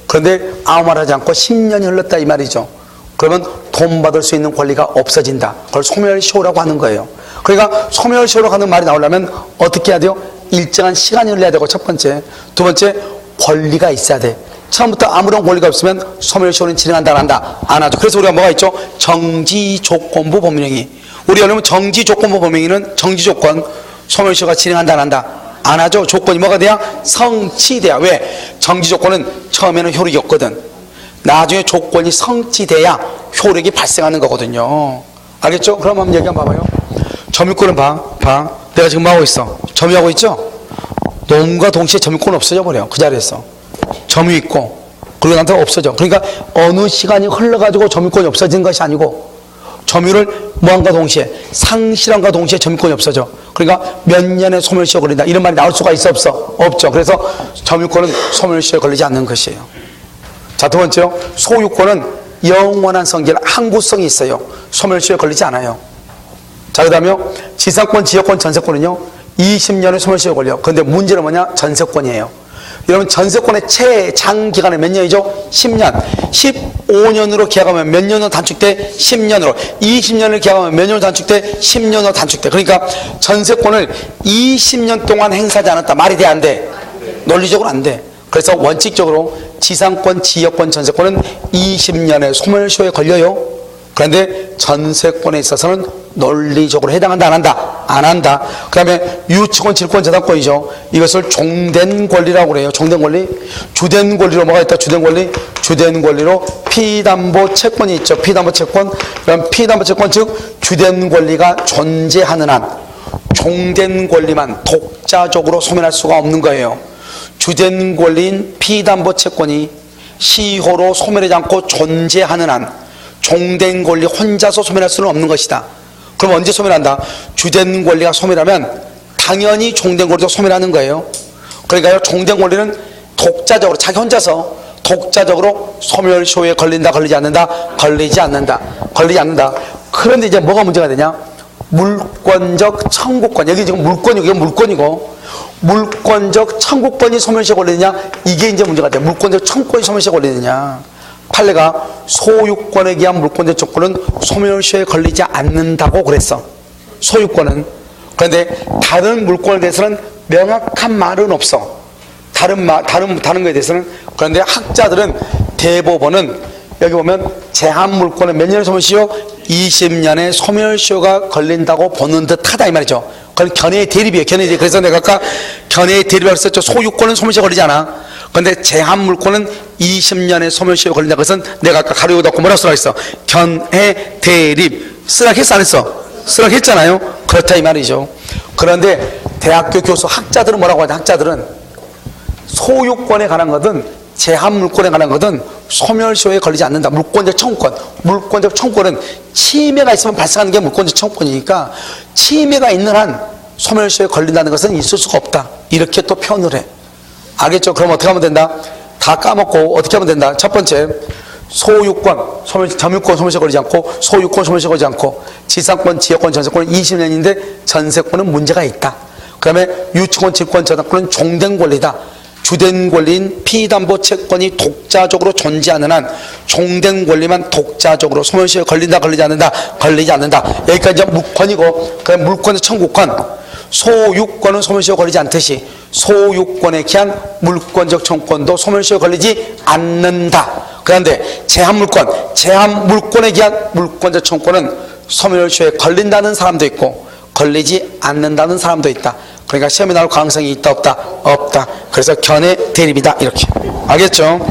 그런데 아무 말 하지 않고 10년이 흘렀다 이 말이죠. 그러면 돈 받을 수 있는 권리가 없어진다. 그걸 소멸시효라고 하는 거예요. 그러니까 소멸시효라고 하는 말이 나오려면 어떻게 해야 돼요? 일정한 시간이 흘러야 되고, 첫 번째. 두 번째, 권리가 있어야 돼. 처음부터 아무런 권리가 없으면 소멸시효는 진행한다 안 한다? 안 하죠. 그래서 우리가 뭐가 있죠? 정지조건부 법령이. 우리 여러분 정지조건부 법령에는 정지조건, 소멸시효가 진행한다 안 한다? 안 하죠. 조건이 뭐가 돼야? 성취돼야. 왜? 정지조건은 처음에는 효력이 없거든. 나중에 조건이 성취돼야 효력이 발생하는 거거든요. 알겠죠? 그럼 한번 얘기 한번 봐봐요. 점유권은 봐. 내가 지금 뭐 하고 있어? 점유하고 있죠? 농과 동시에 점유권은 없어져 버려. 그 자리에서. 점유 있고, 그리고 나한테 없어져. 그러니까 어느 시간이 흘러가지고 점유권이 없어진 것이 아니고, 점유를 뭐한과 동시에, 상실함과 동시에 점유권이 없어져. 그러니까 몇 년에 소멸시효 걸린다. 이런 말이 나올 수가 있어, 없어? 없죠. 그래서 점유권은 소멸시효에 걸리지 않는 것이에요. 자, 두 번째요. 소유권은 영원한 성질, 항구성이 있어요. 소멸시효에 걸리지 않아요. 자, 그 다음에요. 지상권, 지역권, 전세권은요, 20년에 소멸시효에 걸려. 그런데 문제는 뭐냐? 전세권이에요. 여러분, 전세권의 최장기간은 몇 년이죠? 10년. 15년으로 계약하면 몇 년으로 단축돼? 10년으로. 20년을 계약하면 몇 년으로 단축돼? 10년으로 단축돼. 그러니까 전세권을 20년 동안 행사하지 않았다. 말이 돼, 안 돼? 논리적으로 안 돼. 그래서 원칙적으로 지상권, 지역권, 전세권은 20년의 소멸시효에 걸려요. 그런데 전세권에 있어서는 논리적으로 해당한다 안 한다? 안 한다. 그 다음에 유치권, 질권, 저당권이죠. 이것을 종된 권리라고 그래요. 종된 권리. 주된 권리로 뭐가 있다? 주된 권리. 주된 권리로 피담보 채권이 있죠. 피담보 채권. 그럼 피담보 채권, 즉 주된 권리가 존재하는 한 종된 권리만 독자적으로 소멸할 수가 없는 거예요. 주된 권리인 피담보 채권이 시효로 소멸하지 않고 존재하는 한 종된 권리 혼자서 소멸할 수는 없는 것이다. 그럼 언제 소멸한다? 주된 권리가 소멸하면 당연히 종된 권리도 소멸하는 거예요. 그러니까 종된 권리는 독자적으로, 자기 혼자서 독자적으로 소멸시효에 걸린다, 걸리지 않는다? 걸리지 않는다. 걸리지 않는다. 그런데 이제 뭐가 문제가 되냐? 물권적 청구권. 여기 지금 물권이고, 이게 물권이고, 물권적 청구권이 소멸시효에 걸리느냐? 이게 이제 문제가 돼요. 물권적 청구권이 소멸시효에 걸리느냐? 판례가 소유권에 기한 물권적 청구권은 소멸시효에 걸리지 않는다고 그랬어. 소유권은. 그런데 다른 물권에 대해서는 명확한 말은 없어. 다른 거에 대해서는. 그런데 학자들은, 대법원은 여기 보면 제한 물권은 몇 년의 소멸시효? 20년의 소멸시효가 걸린다고 보는 듯 하다 이 말이죠. 그건 견해의 대립이에요. 견해의 대립. 그래서 내가 아까 견해의 대립이라고 했었죠. 소유권은 소멸시효 걸리지 않아. 그런데 제한물권은 20년의 소멸시효 걸린다. 그것은 내가 아까 가로 닫고 뭐라고 쓰라고 했어? 견해 대립. 쓰라고 했어 안 했어? 쓰라고 했잖아요. 그렇다 이 말이죠. 그런데 대학교 교수 학자들은 뭐라고 하냐? 학자들은 소유권에 관한 것은 제한물권에 관한 것은 소멸시효에 걸리지 않는다. 물권적 청구권. 물권적 청구권은 침해가 있으면 발생하는 게 물권적 청구권이니까 침해가 있는 한 소멸시효에 걸린다는 것은 있을 수가 없다. 이렇게 또 표현을 해. 알겠죠? 그럼 어떻게 하면 된다? 다 까먹고 어떻게 하면 된다? 첫 번째, 소유권, 점유권 소멸시효 걸리지 않고 소유권 소멸시효 걸리지 않고 지상권, 지역권, 전세권은 20년인데 전세권은 문제가 있다. 그 다음에 유치권, 질권, 저당권은 종된 권리다. 주된 권리인 피담보 채권이 독자적으로 존재하는 한 종된 권리만 독자적으로 소멸시효에 걸린다, 걸리지 않는다, 걸리지 않는다. 여기까지 물권이고, 그다음 물권의 청구권, 소유권은 소멸시효에 걸리지 않듯이 소유권에 기한 물권적 청구권도 소멸시효에 걸리지 않는다. 그런데 제한물권, 제한물권에 기한 물권적 청구권은 소멸시효에 걸린다는 사람도 있고 걸리지 않는다는 사람도 있다. 그러니까 시험에 나올 가능성이 있다 없다? 없다. 그래서 견해 대립이다 이렇게. 알겠죠?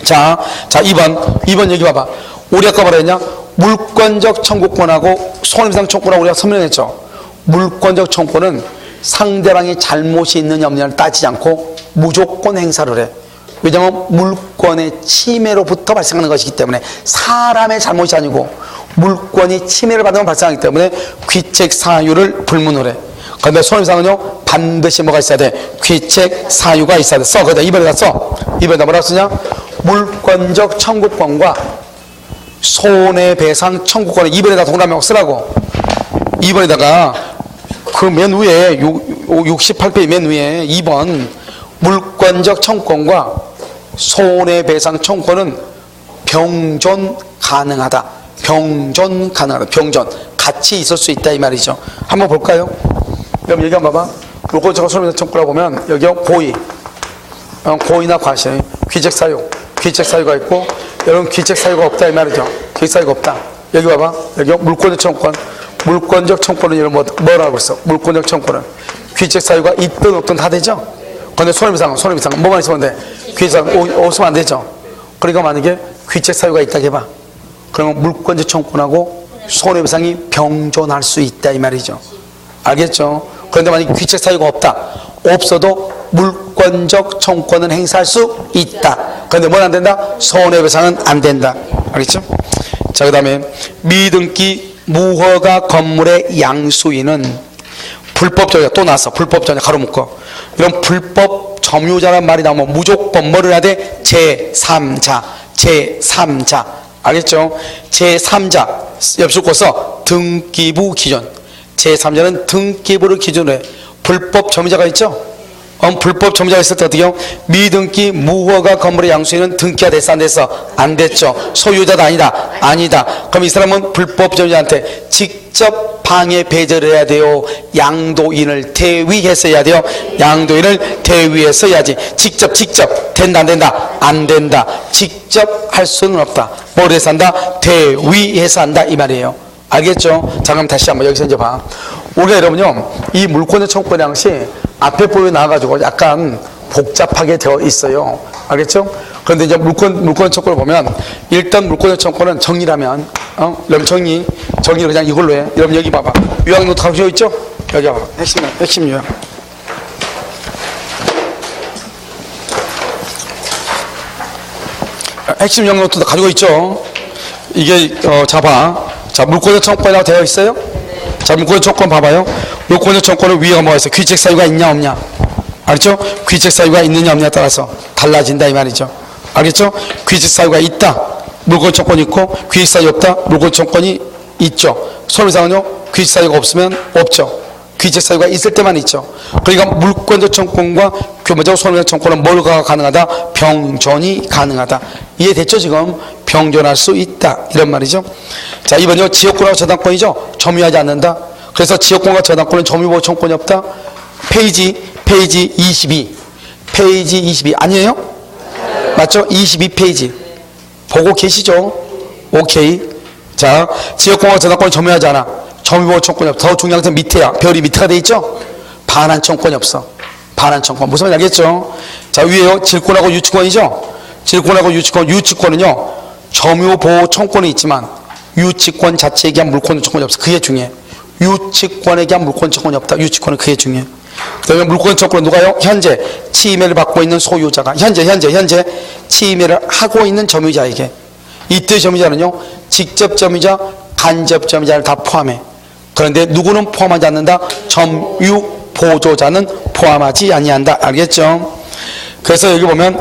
자 2번 여기 봐봐. 우리 아까 뭐라 했냐? 물권적 청구권하고 손해배상 청구권하고 우리가 설명했죠. 물권적 청구권은 상대방이 잘못이 있느냐 없느냐를 따지지 않고 무조건 행사를 해. 왜냐하면 물권의 침해로부터 발생하는 것이기 때문에 사람의 잘못이 아니고 물권이 침해를 받으면 발생하기 때문에 귀책 사유를 불문을 해. 그런데 손해배상은요 반드시 뭐가 있어야 돼? 귀책 사유가 있어야 돼. 써. 거기다 2번에다 써. 2번에다 뭐라고 쓰냐? 물권적 청구권과 손해배상 청구권을 2번에다 동그라미 쓰라고. 2번에다가 그 맨 위에 68페이지 맨 위에 2번 물권적 청구권과 손해배상 청구권은 병존 가능하다. 병존 가능하다. 병존 같이 있을 수 있다 이 말이죠. 한번 볼까요? 그럼 여기 한번 봐봐. 물권적 손해배상 청구라고 보면 여기 고의, 고의나 과시, 귀책 사유, 귀책 사유가 있고 여러분 귀책 사유가 없다 이 말이죠. 귀책 사유가 없다. 여기 봐봐. 여기 물권적 청구권, 물권적 청구권은 여러분 뭐라고 했어? 물권적 청구권은 귀책 사유가 있든 없든 다 되죠. 그런데 손해배상 뭐만 있으면 돼? 귀책 사유 없으면 안 되죠. 그러니까 만약에 귀책 사유가 있다 해봐. 그러면 물권적 청구권하고 손해배상이 병존할 수 있다 이 말이죠. 알겠죠? 그런데 만약에 귀책 사유가 없다. 없어도 물권적 청구권은 행사할 수 있다. 그런데 뭘 안 된다? 손해배상은 안 된다. 알겠죠? 자, 그 다음에 미등기 무허가 건물의 양수인은 불법 점유자 또 나왔어. 불법 점유자 가로 묶어. 이런 불법 점유자란 말이 나오면 무조건 뭐를 해야 돼? 제3자. 제3자. 알겠죠? 제3자. 옆줄 꿔서 등기부 기준. 제3자는 등기부를 기준으로 해. 불법 점유자가 있죠? 불법 점유자가 있을 때 어떻게 해요? 미등기 무허가 건물의 양수인은 등기가 됐어 안 됐어? 안 됐죠. 소유자도 아니다. 아니다. 그럼 이 사람은 불법 점유자한테 직접 방해 배제를 해야 돼요? 양도인을 대위해서 해야 돼요? 양도인을 대위해서 해야지. 직접 된다 안 된다? 안 된다. 직접 할 수는 없다. 뭘 해서 한다? 대위해서 한다 이 말이에요. 알겠죠? 자, 그럼 다시 한번 여기서 이제 봐. 우리가 여러분요 이 물권의 청구권 양식 앞에 보여 나와가지고 약간 복잡하게 되어 있어요. 알겠죠? 그런데 이제 물권 청구를 보면 일단 물권의 청구는 정리라면 여러분 정리를 그냥 이걸로 해. 여러분 여기 봐봐. 요약 노트 가지고 있죠? 여기 봐봐. 핵심 요약. 핵심 요약 노트도 가지고 있죠? 이게 자 물권의 청구권이라고 되어 있어요? 자, 물권의 청구권 봐봐요. 물권의 청구권은 위에가 뭐가 있어? 귀책 사유가 있냐 없냐? 알겠죠? 귀책 사유가 있느냐 없냐에 따라서 달라진다 이 말이죠. 알겠죠? 귀책 사유가 있다. 물권 청구권이 있고 귀책 사유 없다. 물권 청구권이 있죠. 손해배상은요 귀책 사유가 없으면 없죠. 귀책 사유가 있을 때만 있죠. 그러니까 물권적 청구권과 규모적 손해배상 청구권은 뭘가 가능하다? 병존이 가능하다. 이해됐죠 지금? 병존할 수 있다 이런 말이죠. 자, 이번요 지역권하고 저당권이죠. 점유하지 않는다. 그래서 지역권과 저당권은 점유보호 청구권이 없다. 페이지 22 아니에요? 맞죠? 22페이지 보고 계시죠? 오케이. 자, 지역권과 저당권은 점유하지 않아. 점유보호 청구권이 없어. 더 중요한 것은 밑에야. 별이 밑에가 돼 있죠? 반환 청구권이 없어. 반환 청구권. 무슨 말인지 알겠죠? 자, 위에요. 질권하고 유치권이죠? 질권하고 유치권은요, 점유보호 청구권이 있지만, 유치권 자체에 대한 물권 청구권이 없어. 그게 중요해. 유치권에 대한 물권 청구권이 없다. 유치권은 그게 중요해. 그다음에 물권 청구권은 누가요? 현재 침해를 받고 있는 소유자가, 현재 침해를 하고 있는 점유자에게. 이때 점유자는요, 직접 점유자, 간접 점유자를 다 포함해. 그런데 누구는 포함하지 않는다? 점유 보조자는 포함하지 아니한다. 알겠죠? 그래서 여기 보면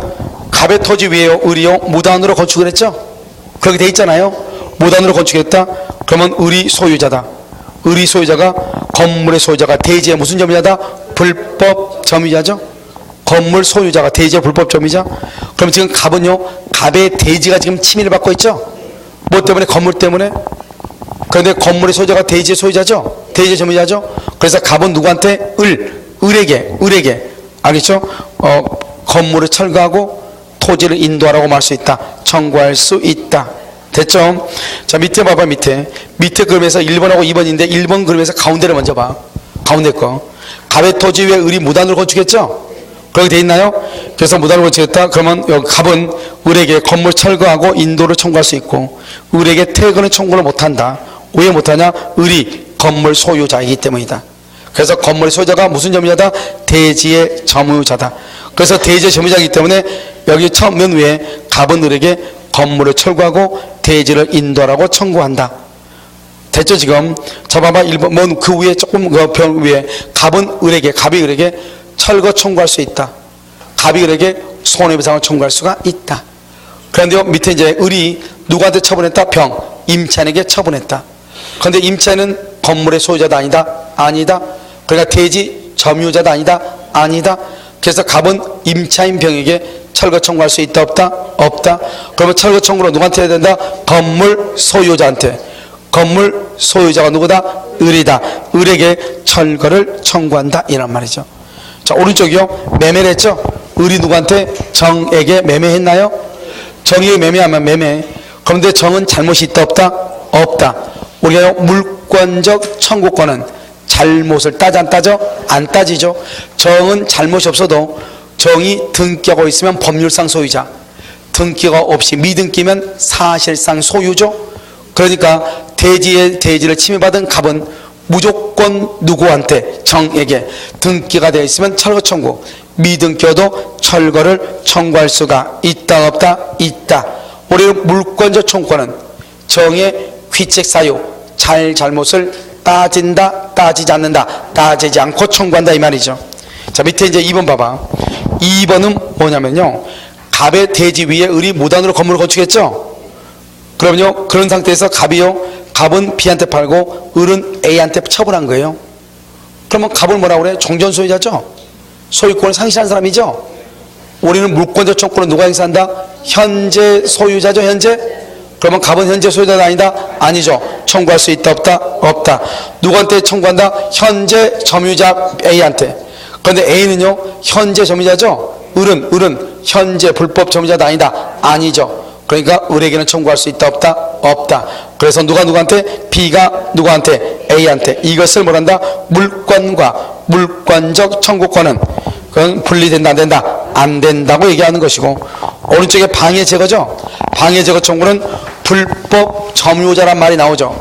갑의 토지 위에요, 을이요, 무단으로 건축을 했죠? 그렇게 돼 있잖아요. 무단으로 건축했다. 그러면 을이 소유자다. 을이 소유자가, 건물의 소유자가 대지의 무슨 점유자다? 불법 점유자죠. 건물 소유자가 대지의 불법 점유자. 그럼 지금 갑은요, 갑의 대지가 지금 침해를 받고 있죠. 뭐 때문에? 건물 때문에. 그런데 건물의 소유자가 대지의 소유자죠. 대지의 점유자죠. 그래서 갑은 누구한테? 을에게 알겠죠? 건물을 철거하고 토지를 인도하라고 말할 수 있다. 청구할 수 있다. 됐죠? 자, 밑에 봐봐. 밑에 그림에서 1번하고 2번인데 1번 그림에서 가운데를 먼저 봐. 가운데 거. 갑의 토지 위에 을이 무단으로 건축했죠? 그렇게 돼 있나요? 그래서 무단으로 건축했다. 그러면 여기 갑은 을에게 건물 철거하고 인도를 청구할 수 있고, 을에게 퇴근을 청구를 못한다. 왜 못하냐? 을이 건물 소유자이기 때문이다. 그래서 건물의 소유자가 무슨 점유자다? 대지의 점유자다. 그래서 대지의 점유자이기 때문에 여기 처음 면 위에 갑은 을에게 건물을 철거하고 대지를 인도하라고 청구한다. 됐죠 지금? 자, 봐봐. 1번 뭔 그 위에 조금 그 병 위에 갑이 을에게 철거 청구할 수 있다. 갑이 을에게 손해배상을 청구할 수가 있다. 그런데 밑에 이제 을이 누구한테 처분했다? 임차인에게 처분했다. 그런데 임차인은 건물의 소유자도 아니다. 아니다. 그러니까 대지 점유자도 아니다. 아니다. 그래서 갑은 임차인 병에게 철거 청구할 수 있다. 없다. 없다. 그러면 철거 청구로 누구한테 해야 된다? 건물 소유자한테. 건물 소유자가 누구다? 을이다. 을에게 철거를 청구한다. 이란 말이죠. 자, 오른쪽이요. 매매를 했죠. 을이 누구한테? 정에게 매매했나요? 정에게 매매하면 매매. 그런데 정은 잘못이 있다. 없다. 없다. 우리가 물권적 청구권은 잘못을 따져 안 따져? 안 따지죠. 정은 잘못이 없어도 정이 등기하고 있으면 법률상 소유자, 등기가 없이 미등기면 사실상 소유죠. 그러니까 대지를 침해받은 갑은 무조건 누구한테? 정에게. 등기가 되어 있으면 철거 청구, 미등기여도 철거를 청구할 수가 있다. 없다. 있다. 우리는 물권적 청구권은 정의 귀책 사유, 잘못을 따진다, 따지지 않는다, 따지지 않고 청구한다 이 말이죠. 자, 밑에 이제 2번 봐봐. 2번은 뭐냐면요, 갑의 대지 위에 을이 무단으로 건물을 건축했죠. 그러면요, 그런 상태에서 갑은 B한테 팔고 을은 A한테 처분한 거예요. 그러면 갑을 뭐라고 그래? 종전 소유자죠. 소유권을 상실한 사람이죠. 우리는 물권적 청구권을 누가 행사한다? 현재 소유자죠. 현재. 그러면 갑은 현재 소유자가 아니다? 아니죠. 청구할 수 있다. 없다. 없다. 누구한테 청구한다? 현재 점유자 A한테. 그런데 A는요, 현재 점유자죠. 을은 현재 불법 점유자도 아니다. 아니죠. 그러니까 을에게는 청구할 수 있다. 없다. 없다. 그래서 누구한테? B가 누구한테? A한테. 이것을 뭐란다? 물권과 물권적 청구권은 그건 분리된다. 안 된다? 안 된다고 얘기하는 것이고, 오른쪽에 방해 제거죠. 방해 제거 청구는 불법 점유자란 말이 나오죠.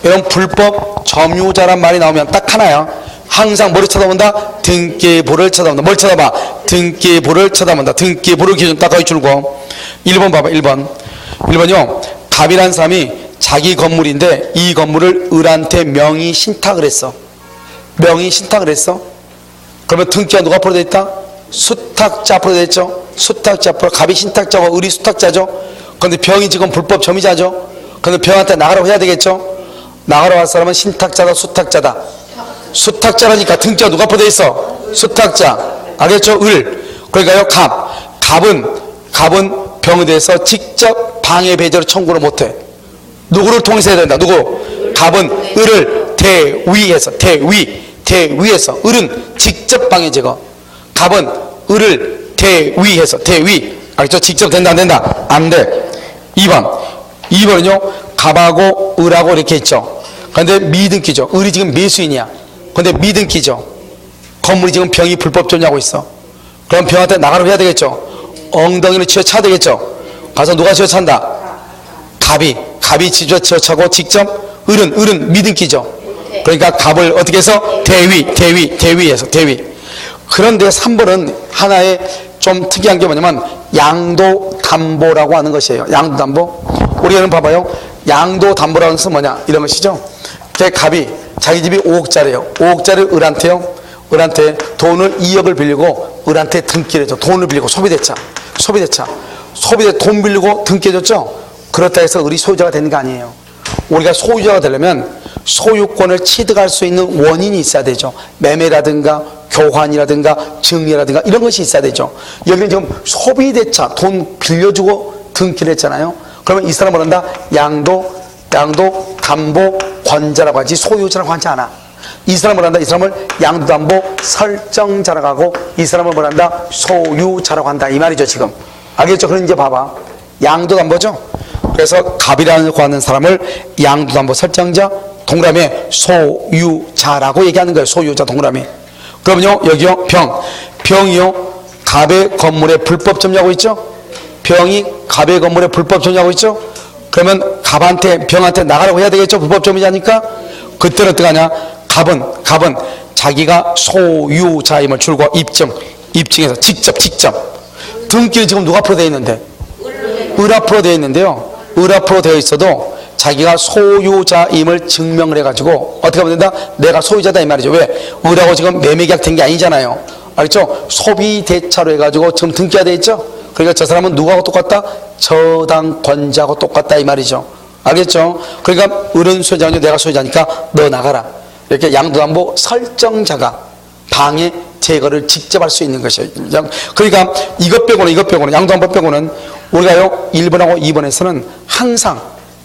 이런 불법 점유자란 말이 나오면 딱 하나야. 항상 뭐를 쳐다본다? 등기부를 쳐다본다. 뭘 쳐다봐? 등기부를 쳐다본다. 등기부를 기준 딱 거기줄고. 1번 봐봐. 1번요. 갑이란 사람이 자기 건물인데 이 건물을 을한테 명의 신탁을 했어. 명의 신탁을 했어. 그러면 등기가 누가 앞으로 돼 있다? 수탁자 앞으로 돼 있죠. 수탁자 앞으로. 갑이 신탁자고 을이 수탁자죠. 그런데 병이 지금 불법 점유자죠. 그런데 병한테 나가라고 해야 되겠죠. 나가라고 할 사람은 신탁자다. 수탁자다. 수탁자라니까 등기가 누가 앞으로 돼 있어? 수탁자. 알겠죠? 을. 그러니까요, 갑은 병에 대해서 직접 방해 배제로 청구를 못해. 누구를 통해서 해야 된다? 누구? 갑은 을을 대위해서. 을은 직접 방해 제거. 갑은 을을 대위해서. 알겠죠? 직접 된다. 안 된다? 안 돼. 2번은요, 갑하고 을하고 이렇게 있죠. 그런데 미등기죠. 을이 지금 매수인이야. 근데 미등기죠. 건물이 지금 병이 불법 점유하고 있어. 그럼 병한테 나가라고 해야 되겠죠. 엉덩이를 쥐어차야 되겠죠. 가서 누가 쥐어찬다? 갑이 쥐어차고 직접 을은 미등기죠. 그러니까 갑을 어떻게 해서 대위해서 대위. 그런데 3번은 하나의 좀 특이한 게 뭐냐면 양도담보라고 하는 것이에요. 양도담보. 우리는 봐봐요. 양도담보라는 것은 뭐냐 이런 것이죠. 갑이 자기 집이 5억짜리예요. 5억짜리 을한테 돈을 2억을 빌리고 을한테 등기를 해줘. 돈을 빌리고 소비대차 돈 빌리고 등기해줬죠. 그렇다 해서 을이 소유자가 되는 거 아니에요. 우리가 소유자가 되려면 소유권을 취득할 수 있는 원인이 있어야 되죠. 매매라든가 교환이라든가 증여라든가 이런 것이 있어야 되죠. 여기는 지금 소비대차 돈 빌려주고 등기를 했잖아요. 그러면 이 사람은 뭐란다? 양도담보권자라고 하지 소유자라고 하지 않아. 이 사람은 뭐란다? 이 사람을 양도담보 설정자라고 하고 이 사람을 뭐란다? 소유자라고 한다 이 말이죠. 지금 알겠죠? 그럼 이제 봐봐. 양도담보죠. 그래서 갑이라고 하는 사람을 양도담보 설정자 동그라미에 소유자라고 얘기하는 거예요. 소유자 동그라미. 그러면요 여기요 병이요 갑의 건물에 불법 점유하고 있죠. 병이 갑의 건물에 불법 점유하고 있죠. 그러면 병한테 나가라고 해야 되겠죠. 불법 점유자니까. 그때는 어떻게 하냐. 갑은 자기가 소유자임을 줄고 입증해서 직접 등기는 지금 누가 앞으로 되어 있는데? 을 앞으로 되어 있는데요. 을 앞으로 되어 있어도 자기가 소유자임을 증명을 해가지고 어떻게 하면 된다? 내가 소유자다 이 말이죠. 왜? 을하고 지금 매매계약 된 게 아니잖아요. 알겠죠? 소비대차로 해가지고 지금 등기가 되어 있죠. 그러니까 저 사람은 누구하고 똑같다? 저당권자하고 똑같다 이 말이죠. 알겠죠? 그러니까 을은 소유자니 내가 소유자니까 너 나가라. 이렇게 양도담보 설정자가 방해 제거를 직접 할 수 있는 것이에요. 그러니까 이것 빼고는 양도담보 빼고는 우리가요 1번하고 2번에서는 항상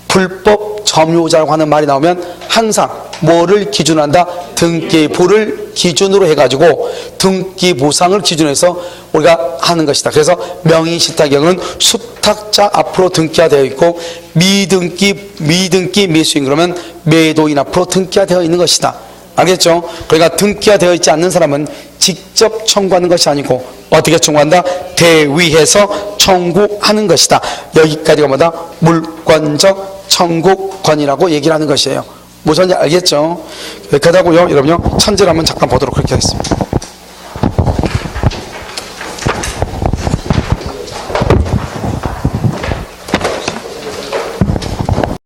불법 점유자라고 하는 말이 나오면 항상 뭐를 기준으로 한다? 등기부를 기준으로 해가지고 등기부상을 기준으로 해서 우리가 하는 것이다. 그래서 명의신탁의 경우는 수탁자 앞으로 등기가 되어 있고 미등기 매수인 그러면 매도인 앞으로 등기가 되어 있는 것이다. 알겠죠? 그러니까 등기가 되어 있지 않는 사람은 직접 청구하는 것이 아니고 어떻게 청구한다? 대위해서 청구하는 것이다. 여기까지가 뭐다? 물권적 청구권이라고 얘기를 하는 것이에요. 무슨 말인지 알겠죠? 여기까지 하고요. 여러분요 천재를 한번 잠깐 보도록 그렇게 하겠습니다.